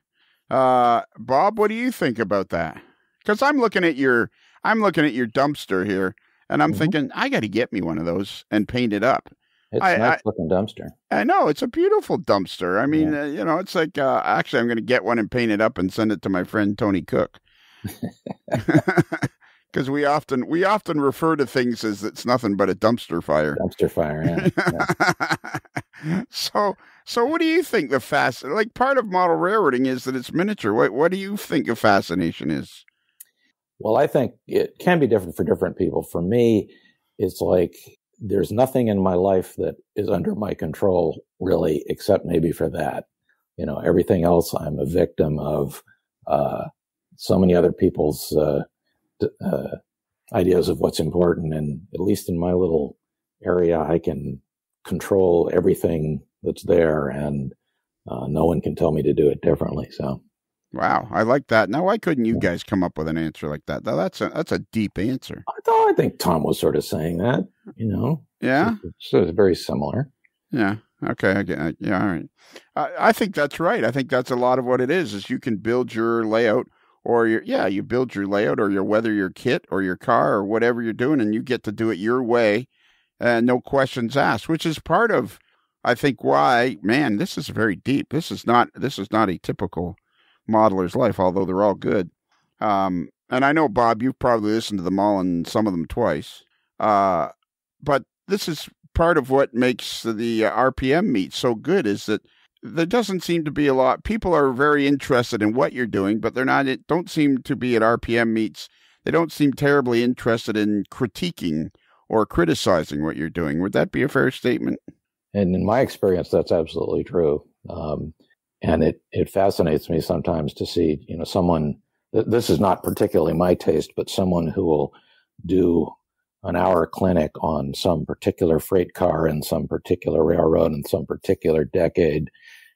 Bob, what do you think about that? Because I'm looking at your dumpster here, and I'm thinking, I got to get me one of those and paint it up. It's a nice looking dumpster. I know, it's a beautiful dumpster. I mean, it's like, actually, I'm going to get one and paint it up and send it to my friend Tony Cook. Because we often refer to things as it's nothing but a dumpster fire. Dumpster fire, yeah. So what do you think part of model railroading is that it's miniature? What do you think the fascination is? Well, I think it can be different for different people. For me, it's like there's nothing in my life that is under my control, really, except maybe for that. Everything else, I'm a victim of so many other people's ideas of what's important. And at least in my little area, I can control everything that's there, and no one can tell me to do it differently. So, wow, I like that. Now, why couldn't you guys come up with an answer like that? Now, that's a deep answer. I think Tom was sort of saying that. Yeah, it's very similar. Yeah. Okay. I get. Yeah. All right. I think that's right. I think that's a lot of what it is you can build your layout, or you build your layout, or whether your kit or your car or whatever you're doing, and you get to do it your way, and no questions asked, which is part of, I think, why, man, this is very deep. This is not a typical modeler's life, although they're all good. And I know, Bob, you've probably listened to them all and some of them twice. But this is part of what makes the RPM meet so good, is that there doesn't seem to be a lot. People are very interested in what you're doing, but don't seem to be at RPM meets. They don't seem terribly interested in critiquing or criticizing what you're doing. Would that be a fair statement? And in my experience, that's absolutely true. And it fascinates me sometimes to see, someone, this is not particularly my taste, but someone who will do an hour clinic on some particular freight car and some particular railroad and some particular decade,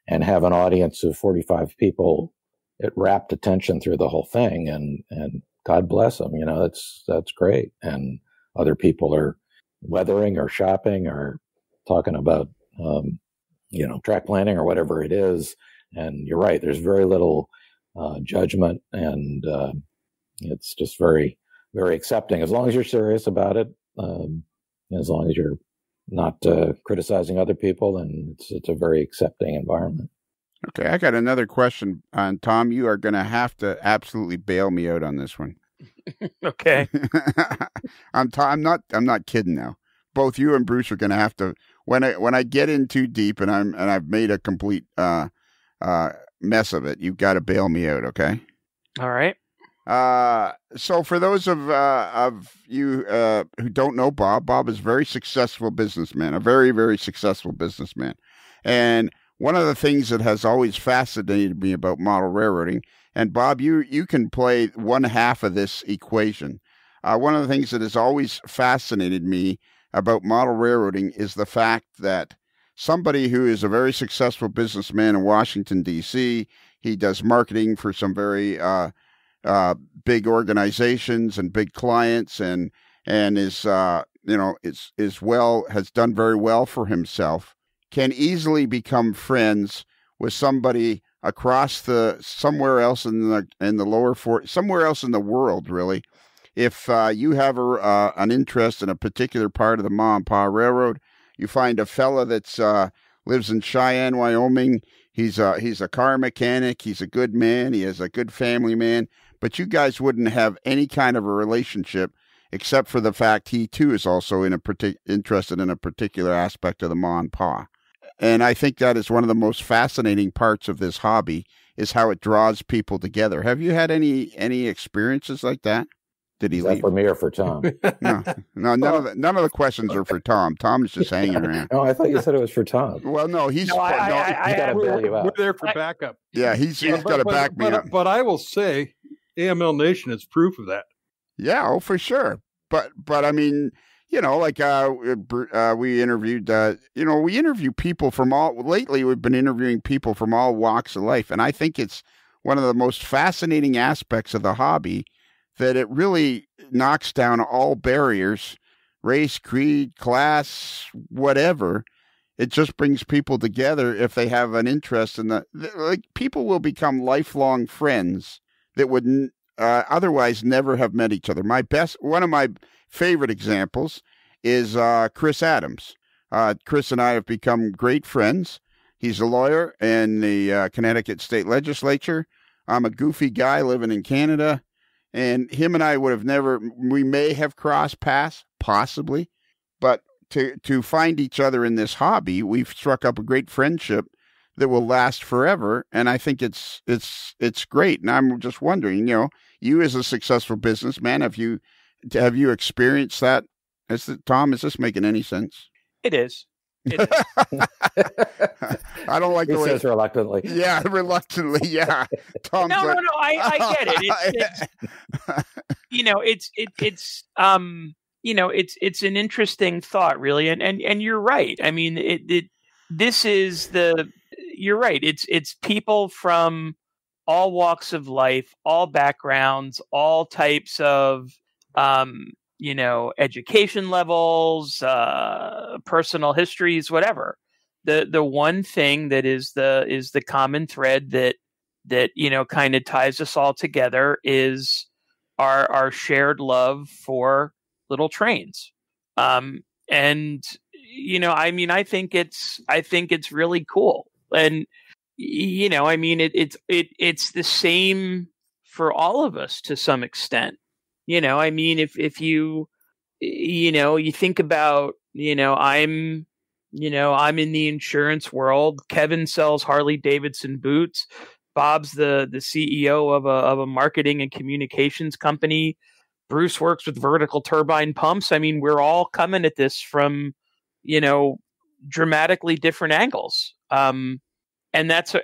and have an audience of 45 people at rapt attention through the whole thing. And God bless them, that's great. And other people are weathering or shopping or talking about, track planning or whatever it is. And you're right, there's very little judgment, and it's just very, very accepting, as long as you're serious about it, as long as you're not criticizing other people, and it's a very accepting environment. Okay, I got another question on Tom. You are going to have to absolutely bail me out on this one. Okay. I'm not kidding now. Both you and Bruce are going to have to, when I get in too deep and I've made a complete mess of it, you've got to bail me out, okay? All right. So for those of you who don't know Bob is a very successful businessman, a very, very successful businessman. And one of the things that has always fascinated me about model railroading, and Bob, you can play one half of this equation. One of the things that has always fascinated me about model railroading is the fact that somebody who is a very successful businessman in Washington, D.C., he does marketing for some very big organizations and big clients, and is has done very well for himself, can easily become friends with somebody across somewhere else in the lower somewhere else in the world, really. If you have an interest in a particular part of the Ma and Pa Railroad, you find a fella that's lives in Cheyenne, Wyoming. He's a car mechanic. He's a good man. He is a good family man. But you guys wouldn't have any kind of a relationship except for the fact he too is also interested in a particular aspect of the Ma and Pa. And I think that is one of the most fascinating parts of this hobby, is how it draws people together. Have you had any experiences like that? Did he leave? For me or for Tom? No, none of the questions are for Tom. Tom is just hanging around. No, I thought you said it was for Tom. Well, no, he's we're there for backup. Yeah, he's got to back me up. But I will say, AML Nation is proof of that. Yeah, oh, for sure. But I mean, like we interviewed, we interview people from lately we've been interviewing people from all walks of life. And I think it's one of the most fascinating aspects of the hobby, that it really knocks down all barriers, race, creed, class, whatever. It just brings people together if they have an interest in people will become lifelong friends that would otherwise never have met each other. One of my favorite examples is Chris Adams. Chris and I have become great friends. He's a lawyer in the Connecticut State Legislature. I'm a goofy guy living in Canada. And him and I we may have crossed paths, possibly, but to find each other in this hobby, we've struck up a great friendship that will last forever. And I think it's great. And I'm just wondering, you as a successful businessman, have you experienced that Tom, is this making any sense? It is. I don't like He the way says reluctantly. Yeah, reluctantly. Yeah, Tom's No, like, no, no. I get it. It's an interesting thought, really, and you're right. I mean, you're right. It's people from all walks of life, all backgrounds, all types of education levels, personal histories, whatever. The one thing that is the common thread that kind of ties us all together is our shared love for little trains. And I mean, I think it's really cool. And I mean, it's the same for all of us to some extent. I mean, if you think about, I'm in the insurance world. Kevin sells Harley Davidson boots. Bob's the CEO of a marketing and communications company. Bruce works with vertical turbine pumps. I mean, we're all coming at this from, dramatically different angles. And that's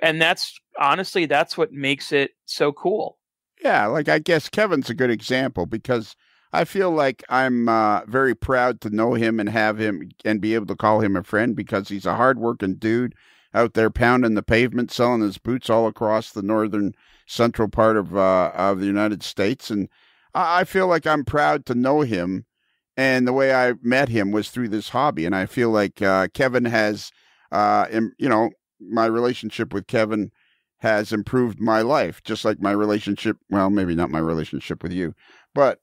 honestly, that's what makes it so cool. Yeah, like I guess Kevin's a good example because I feel like I'm very proud to know him and have him and be able to call him a friend because he's a hardworking dude out there pounding the pavement, selling his boots all across the northern central part of the United States. And I feel like I'm proud to know him. And the way I met him was through this hobby. And I feel like Kevin has, my relationship with Kevin has improved my life, just like my relationship. Well, maybe not my relationship with you, but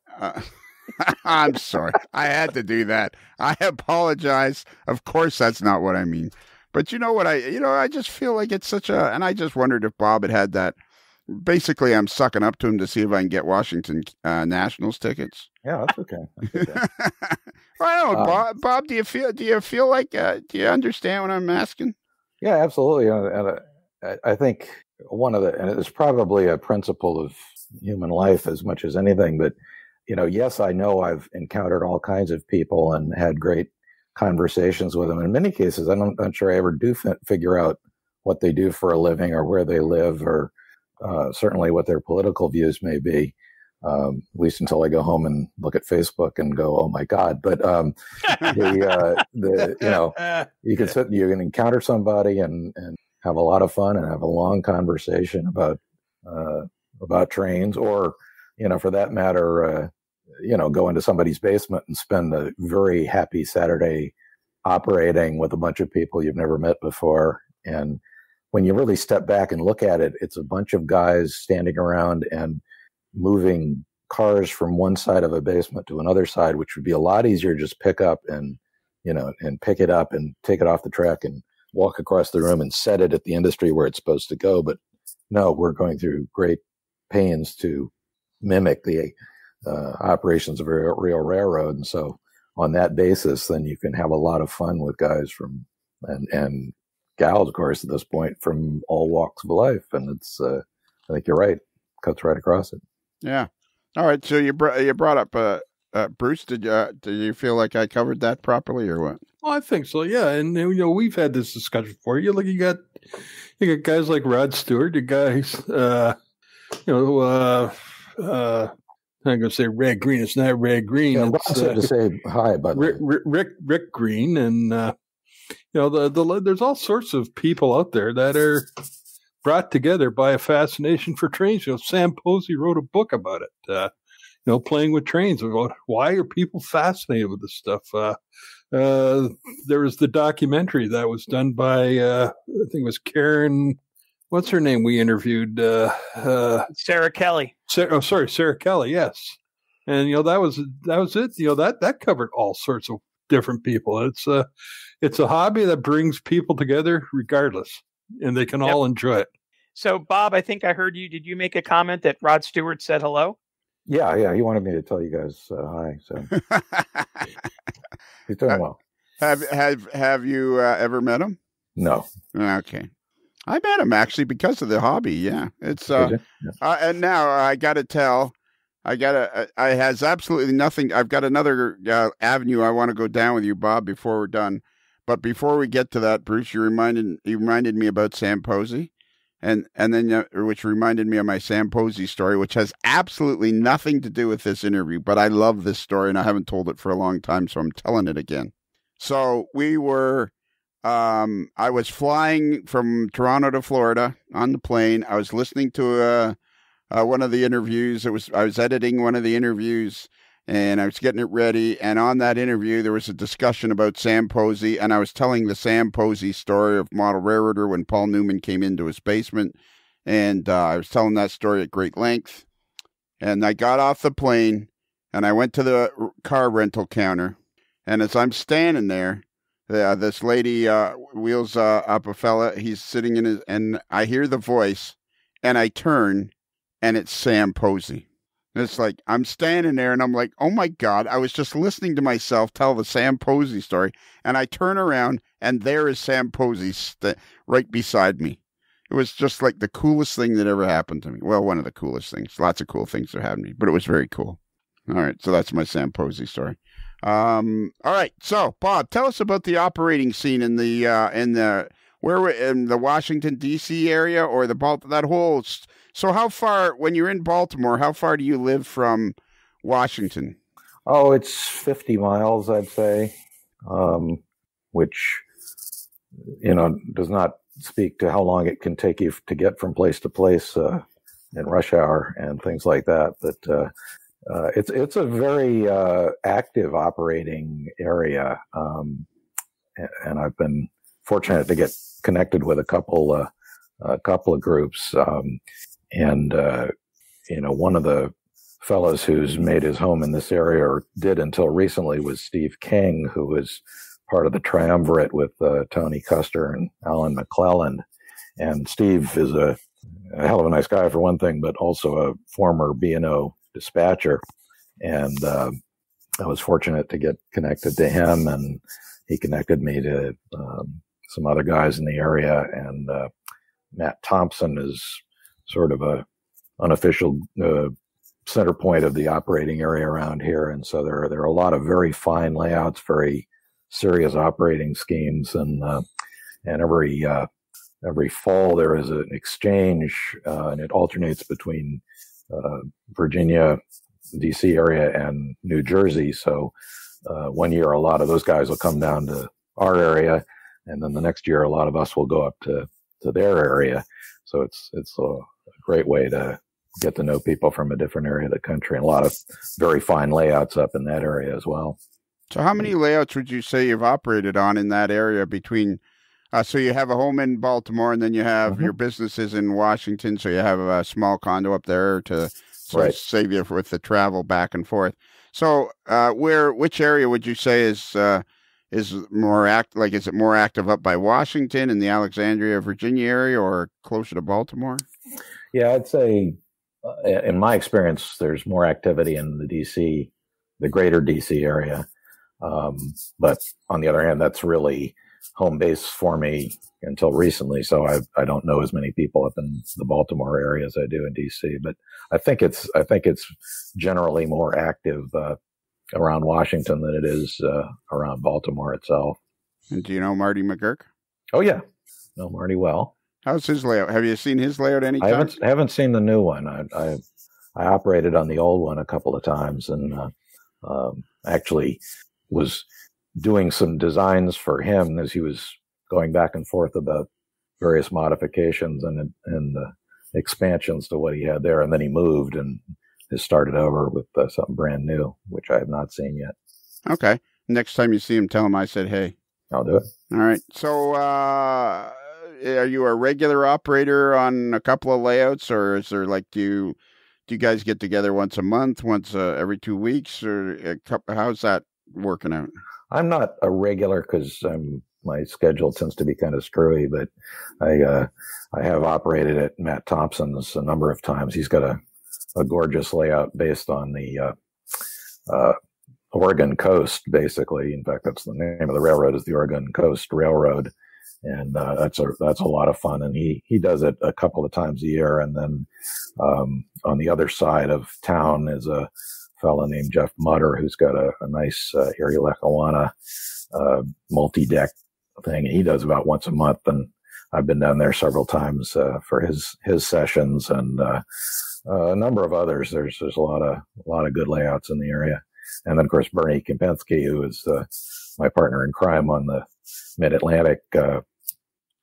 I'm sorry. I had to do that. I apologize. Of course, that's not what I mean. But you know what? I just feel like it's and I just wondered if Bob had that. Basically, I'm sucking up to him to see if I can get Washington Nationals tickets. Yeah, that's okay. That's okay. I don't know, Bob. Do you feel like? Do you understand what I'm asking? Yeah, absolutely. And I think and it's probably a principle of human life as much as anything. But yes, I know I've encountered all kinds of people and had great conversations with them. In many cases, I'm not sure I ever do figure out what they do for a living or where they live or certainly what their political views may be, at least until I go home and look at Facebook and go, oh my God. But you can encounter somebody and have a lot of fun and have a long conversation about trains or, for that matter, go into somebody's basement and spend a very happy Saturday operating with a bunch of people you've never met before. And when you really step back and look at it, it's a bunch of guys standing around and moving cars from one side of a basement to another side, which would be a lot easier to just pick up and pick it up and take it off the track and walk across the room and set it at the industry where it's supposed to go. But no, we're going through great pains to mimic the operations of a real railroad. And so on that basis, then you can have a lot of fun with guys and gals, of course, at this point from all walks of life. And it's, I think you're right. Cuts right across it. Yeah. All right. So you brought up Bruce. Did you feel like I covered that properly or what? Well, I think so. Yeah. And we've had this discussion before. You got guys like Rod Stewart, you guys, I'm going to say Red Green. It's not Red Green. Yeah, Ron said to say hi, by the way. Rick Green, and there's all sorts of people out there that are brought together by a fascination for trains. Sam Posey wrote a book about it. Playing with trains. About why are people fascinated with this stuff? There was the documentary that was done by I think it was Karen. What's her name? We interviewed Sarah Kelly. Sarah Kelly. Yes, and that was it. That covered all sorts of different people. It's a hobby that brings people together, regardless, and they can all enjoy it. So, Bob, I think I heard you. Did you make a comment that Rod Stewart said hello? Yeah. He wanted me to tell you guys hi. So he's doing well. Have you ever met him? No. Okay. I met him actually because of the hobby. Yeah, it's and now I got to tell, I has absolutely nothing. I've got another avenue I want to go down with you, Bob, before we're done. But before we get to that, Bruce, you reminded me about Sam Posey, and then which reminded me of my Sam Posey story, which has absolutely nothing to do with this interview. But I love this story, and I haven't told it for a long time, so I'm telling it again. So we were. I was flying from Toronto to Florida on the plane. I was listening to one of the interviews. I was editing one of the interviews, and I was getting it ready. And on that interview, there was a discussion about Sam Posey, and I was telling the Sam Posey story of Model Railroader when Paul Newman came into his basement, and I was telling that story at great length. And I got off the plane, and I went to the car rental counter, and as I'm standing there, this lady wheels up a fella. He's sitting in his, and I hear the voice, and I turn, and it's Sam Posey. And it's like, I'm standing there, and I'm like, oh my God, I was just listening to myself tell the Sam Posey story, and I turn around, and there is Sam Posey right beside me. It was just like the coolest thing that ever happened to me. Well, one of the coolest things. Lots of cool things that happened to me, but it was very cool. All right, so that's my Sam Posey story. All right. So, Bob, tell us about the operating scene in the Washington D.C. area or that whole. So, how far when you're in Baltimore? How far do you live from Washington? Oh, it's 50 miles, I'd say, which does not speak to how long it can take you to get from place to place in rush hour and things like that, but. It's a very active operating area, and I've been fortunate to get connected with a couple of groups. One of the fellows who's made his home in this area, or did until recently, was Steve King, who was part of the triumvirate with Tony Custer and Alan McClelland. And Steve is a hell of a nice guy for one thing, but also a former B&O dispatcher, and I was fortunate to get connected to him, and he connected me to some other guys in the area, and Matt Thompson is sort of a unofficial center point of the operating area around here, and so there are a lot of very fine layouts, very serious operating schemes, and every fall there is an exchange, and it alternates between Virginia, D.C. area, and New Jersey. So one year, a lot of those guys will come down to our area, and then the next year, a lot of us will go up to their area. So it's a great way to get to know people from a different area of the country, and a lot of very fine layouts up in that area as well. So how many layouts would you say you've operated on in that area between? So you have a home in Baltimore, and then you have your businesses in Washington. So you have a small condo up there to save you with the travel back and forth. So which area would you say is more is it more active up by Washington in the Alexandria, Virginia area, or closer to Baltimore? Yeah, I'd say in my experience, there's more activity in the greater DC area. But on the other hand, that's really home base for me until recently. So I don't know as many people up in the Baltimore area as I do in DC, but I think it's generally more active, around Washington than it is, around Baltimore itself. And do you know Marty McGurk? Oh yeah. Know Marty well. How's his layout? Have you seen his layout any time? I haven't seen the new one. I operated on the old one a couple of times, and actually was doing some designs for him as he was going back and forth about various modifications and expansions to what he had there. And then he moved and has started over with something brand new, which I have not seen yet. Okay. Next time you see him, tell him I said, hey. I'll do it. All right. So are you a regular operator on a couple of layouts, or is there do you guys get together once a month, once every 2 weeks, or how's that working out? I'm not a regular because my schedule tends to be kind of screwy, but I have operated at Matt Thompson's a number of times. He's got a gorgeous layout based on the Oregon coast, basically. In fact, that's the name of the railroad, is the Oregon Coast Railroad. and that's a lot of fun. And he does it a couple of times a year. And then on the other side of town is a fellow named Jeff Mutter, who's got a nice Erie Lackawanna multi-deck thing. He does about once a month, and I've been down there several times for his sessions, and a number of others. There's a lot of good layouts in the area. And then, of course, Bernie Kempensky, who is my partner in crime on the Mid-Atlantic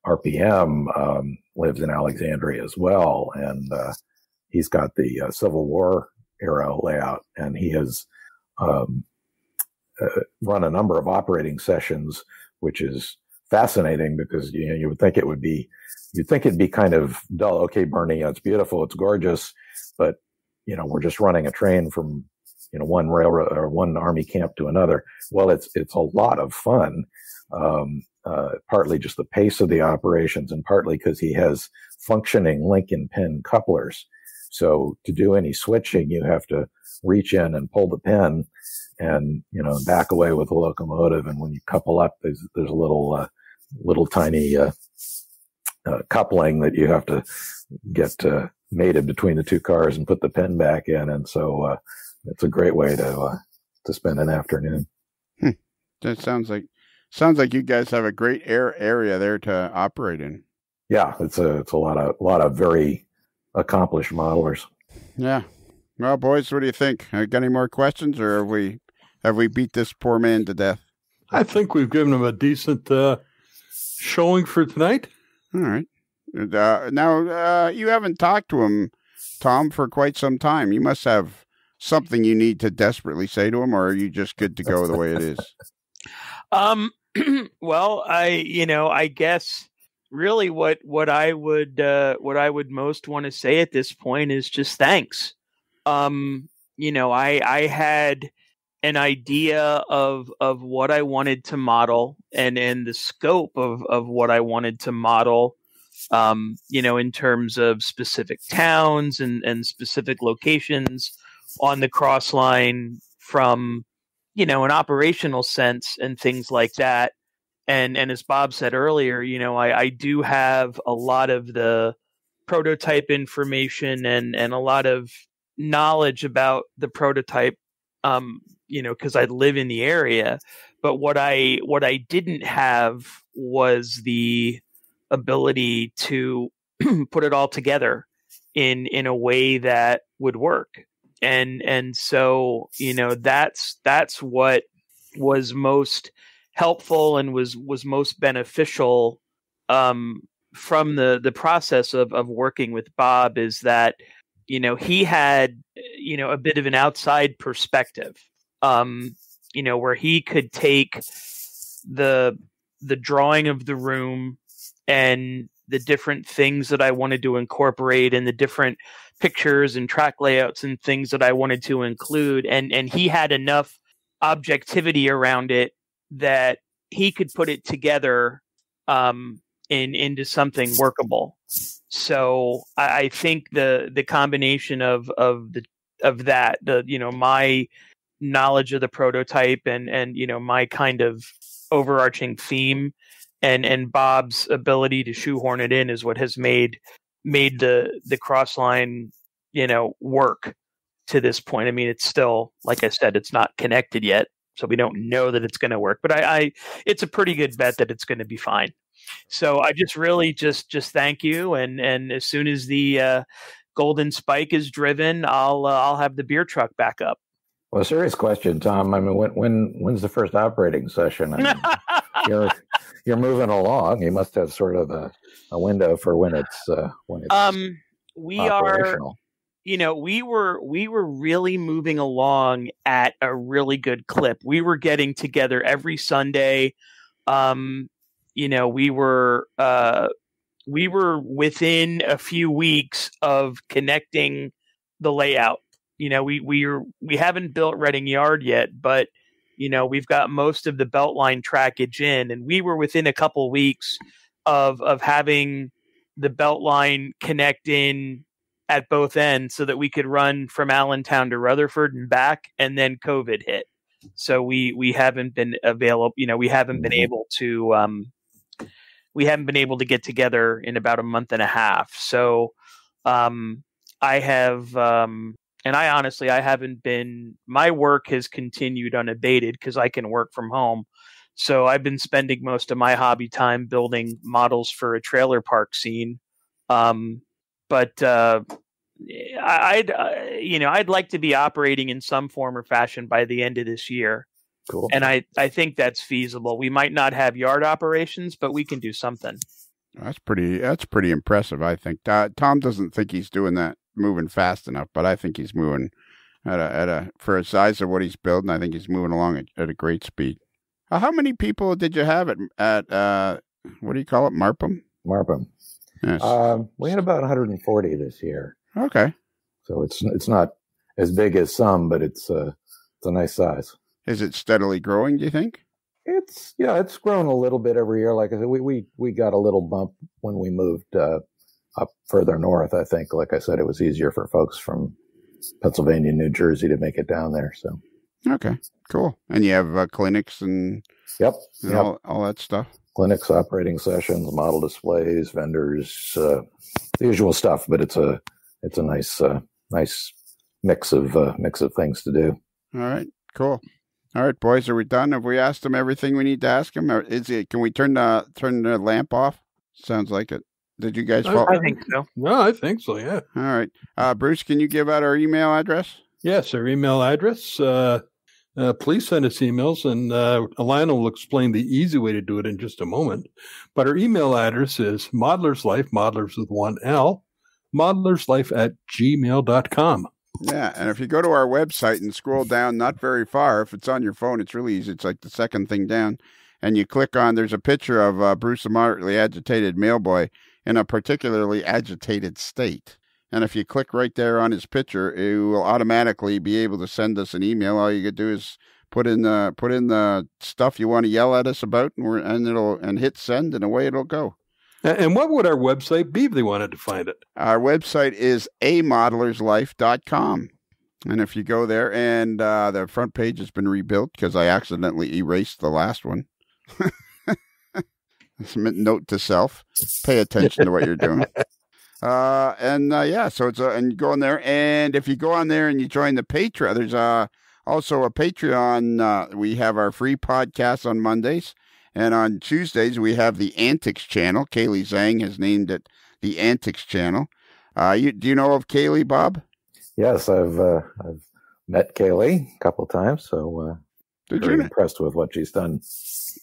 RPM, lives in Alexandria as well. And he's got the Civil War era layout, and he has run a number of operating sessions, which is fascinating because you would think it'd be kind of dull. Okay, Bernie, it's beautiful, it's gorgeous, but we're just running a train from one railroad or one army camp to another. Well, it's a lot of fun. Partly just the pace of the operations, and partly because he has functioning link and pin couplers. So to do any switching, you have to reach in and pull the pin, and back away with the locomotive. And when you couple up, there's a little tiny coupling that you have to get mated between the two cars and put the pin back in. And so it's a great way to spend an afternoon. That sounds like you guys have a great area there to operate in. Yeah, it's a lot of very accomplished modelers. Yeah. Well, boys, what do you think? Got any more questions, or have we beat this poor man to death? I think we've given him a decent showing for tonight. All right. Now, you haven't talked to him, Tom, for quite some time. You must have something you need to desperately say to him, or are you just good to go the way it is? Well, I guess really what I would most want to say at this point is just thanks. I had an idea of what I wanted to model and the scope of what I wanted to model, in terms of specific towns and specific locations on the cross line from, an operational sense and things like that. And as Bob said earlier, I do have a lot of the prototype information and a lot of knowledge about the prototype, because I live in the area. But what I didn't have was the ability to put it all together in a way that would work. And so, that's what was most helpful and was most beneficial from the process of working with Bob, is that he had a bit of an outside perspective, where he could take the drawing of the room and the different things that I wanted to incorporate and the different pictures and track layouts and things that I wanted to include, and he had enough objectivity around it that he could put it together into something workable. So I think the combination of that, my knowledge of the prototype and my kind of overarching theme and Bob's ability to shoehorn it in is what has made the cross line, work to this point. I mean, it's still, like I said, it's not connected yet, so we don't know that it's going to work, but it's a pretty good bet that it's going to be fine. So I just really just thank you. And as soon as the Golden Spike is driven, I'll have the beer truck back up. Well, a serious question, Tom. I mean, when's the first operating session? I mean, you're moving along. You must have sort of a window for when it's we operational. We were really moving along at a really good clip. We were getting together every Sunday. We were within a few weeks of connecting the layout. We haven't built Reading Yard yet, but we've got most of the Beltline trackage in, and we were within a couple weeks of having the Beltline connect in at both ends so that we could run from Allentown to Rutherford and back, and then COVID hit. So we haven't been available, we haven't been able to we haven't been able to get together in about a month and a half. So I have, and I honestly, I haven't been, my work has continued unabated because I can work from home. So I've been spending most of my hobby time building models for a trailer park scene. But I'd like to be operating in some form or fashion by the end of this year. Cool. And I think that's feasible. We might not have yard operations, but we can do something. That's pretty impressive, I think. Tom doesn't think he's moving fast enough, but I think he's moving for a size of what he's building. I think he's moving along at a great speed. How many people did you have at what do you call it, Marpham? Marpham. Yes. We had about 140 this year. Okay. So it's not as big as some, but it's a nice size. Is it steadily growing, do you think? It's grown a little bit every year. Like I said, we got a little bump when we moved up further north. I think, like I said, it was easier for folks from Pennsylvania, New Jersey to make it down there. So. Okay, cool. And you have clinics and all that stuff. Clinics, operating sessions, model displays, vendors, the usual stuff. But it's a nice mix of things to do. All right, cool. All right, boys, are we done? Have we asked them everything we need to ask them? Or can we turn the lamp off? Sounds like it. Did you guys? I think so. No, I think so. Yeah. All right, Bruce, can you give out our email address? Yes, our email address. Please send us emails, and Alana will explain the easy way to do it in just a moment. But our email address is modeler'slife, modelers with one L, modeler'slife@gmail.com. Yeah, and if you go to our website and scroll down not very far, if it's on your phone, it's really easy. It's like the second thing down. And you click on, there's a picture of Bruce, the moderately agitated mailboy, in a particularly agitated state. And if you click right there on his picture, it will automatically be able to send us an email. All you could do is put in the stuff you want to yell at us about, and hit send, and away it'll go. And what would our website be if they wanted to find it? Our website is amodelerslife.com. And if you go there, and the front page has been rebuilt because I accidentally erased the last one. Note to self, pay attention to what you're doing. So it's and you go in there, and if you go on there and you join the Patreon, there's also a Patreon. We have our free podcast on Mondays. And on Tuesdays, we have the Antics channel. Kaylee Zhang has named it the Antics channel. Do you know of Kaylee, Bob? Yes, I've met Kaylee a couple of times, so very impressed with what she's done.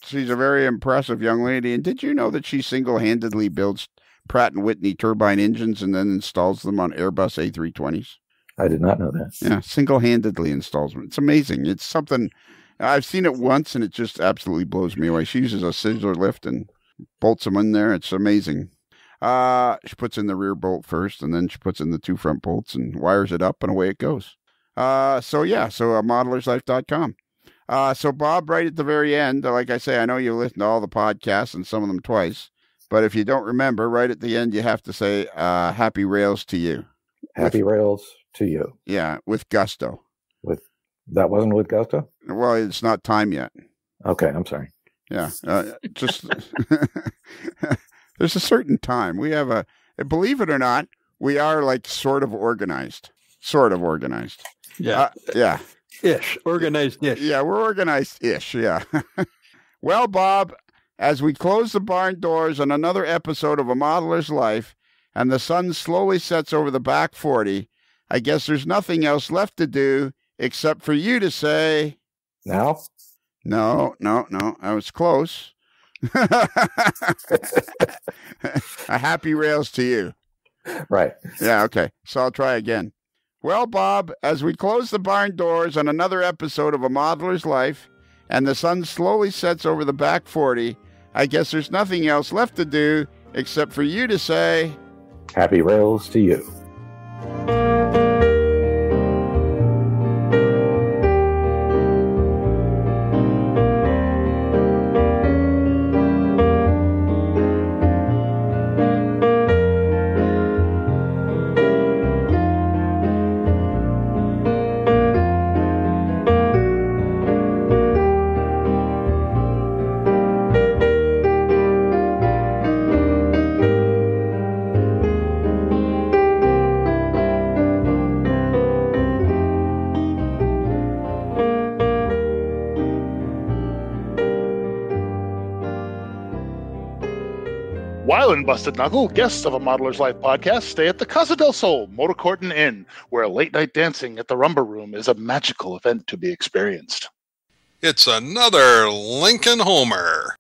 She's a very impressive young lady. And did you know that she single-handedly builds Pratt & Whitney turbine engines and then installs them on Airbus A320s? I did not know that. Yeah, single-handedly installs them. It's amazing. It's something... I've seen it once, and it just absolutely blows me away. She uses a scissor lift and bolts them in there. It's amazing. She puts in the rear bolt first, and then she puts in the two front bolts and wires it up, and away it goes. Modelerslife.com. So, Bob, right at the very end, like I say, I know you listen to all the podcasts and some of them twice, but if you don't remember, right at the end, you have to say, happy rails to you. Happy rails to you. Yeah, with gusto. That wasn't with gusto? Well, it's not time yet. Okay, I'm sorry. Yeah, just there's a certain time. We have believe it or not, we are like sort of organized. Yeah. Yeah. Ish. Organized-ish. Yeah, we're organized-ish, yeah. Well, Bob, as we close the barn doors on another episode of A Modeler's Life, and the sun slowly sets over the back 40, I guess there's nothing else left to do except for you to say... Now? No. I was close. A happy rails to you. Right. Yeah, okay. So I'll try again. Well, Bob, as we close the barn doors on another episode of A Modeler's Life, and the sun slowly sets over the back 40, I guess there's nothing else left to do except for you to say... Happy rails to you. and Busted Knuckle, guests of a Modeler's Life podcast, stay at the Casa del Sol Motor Court and Inn, where late night dancing at the Rumba Room is a magical event to be experienced. It's another Lincoln Homer.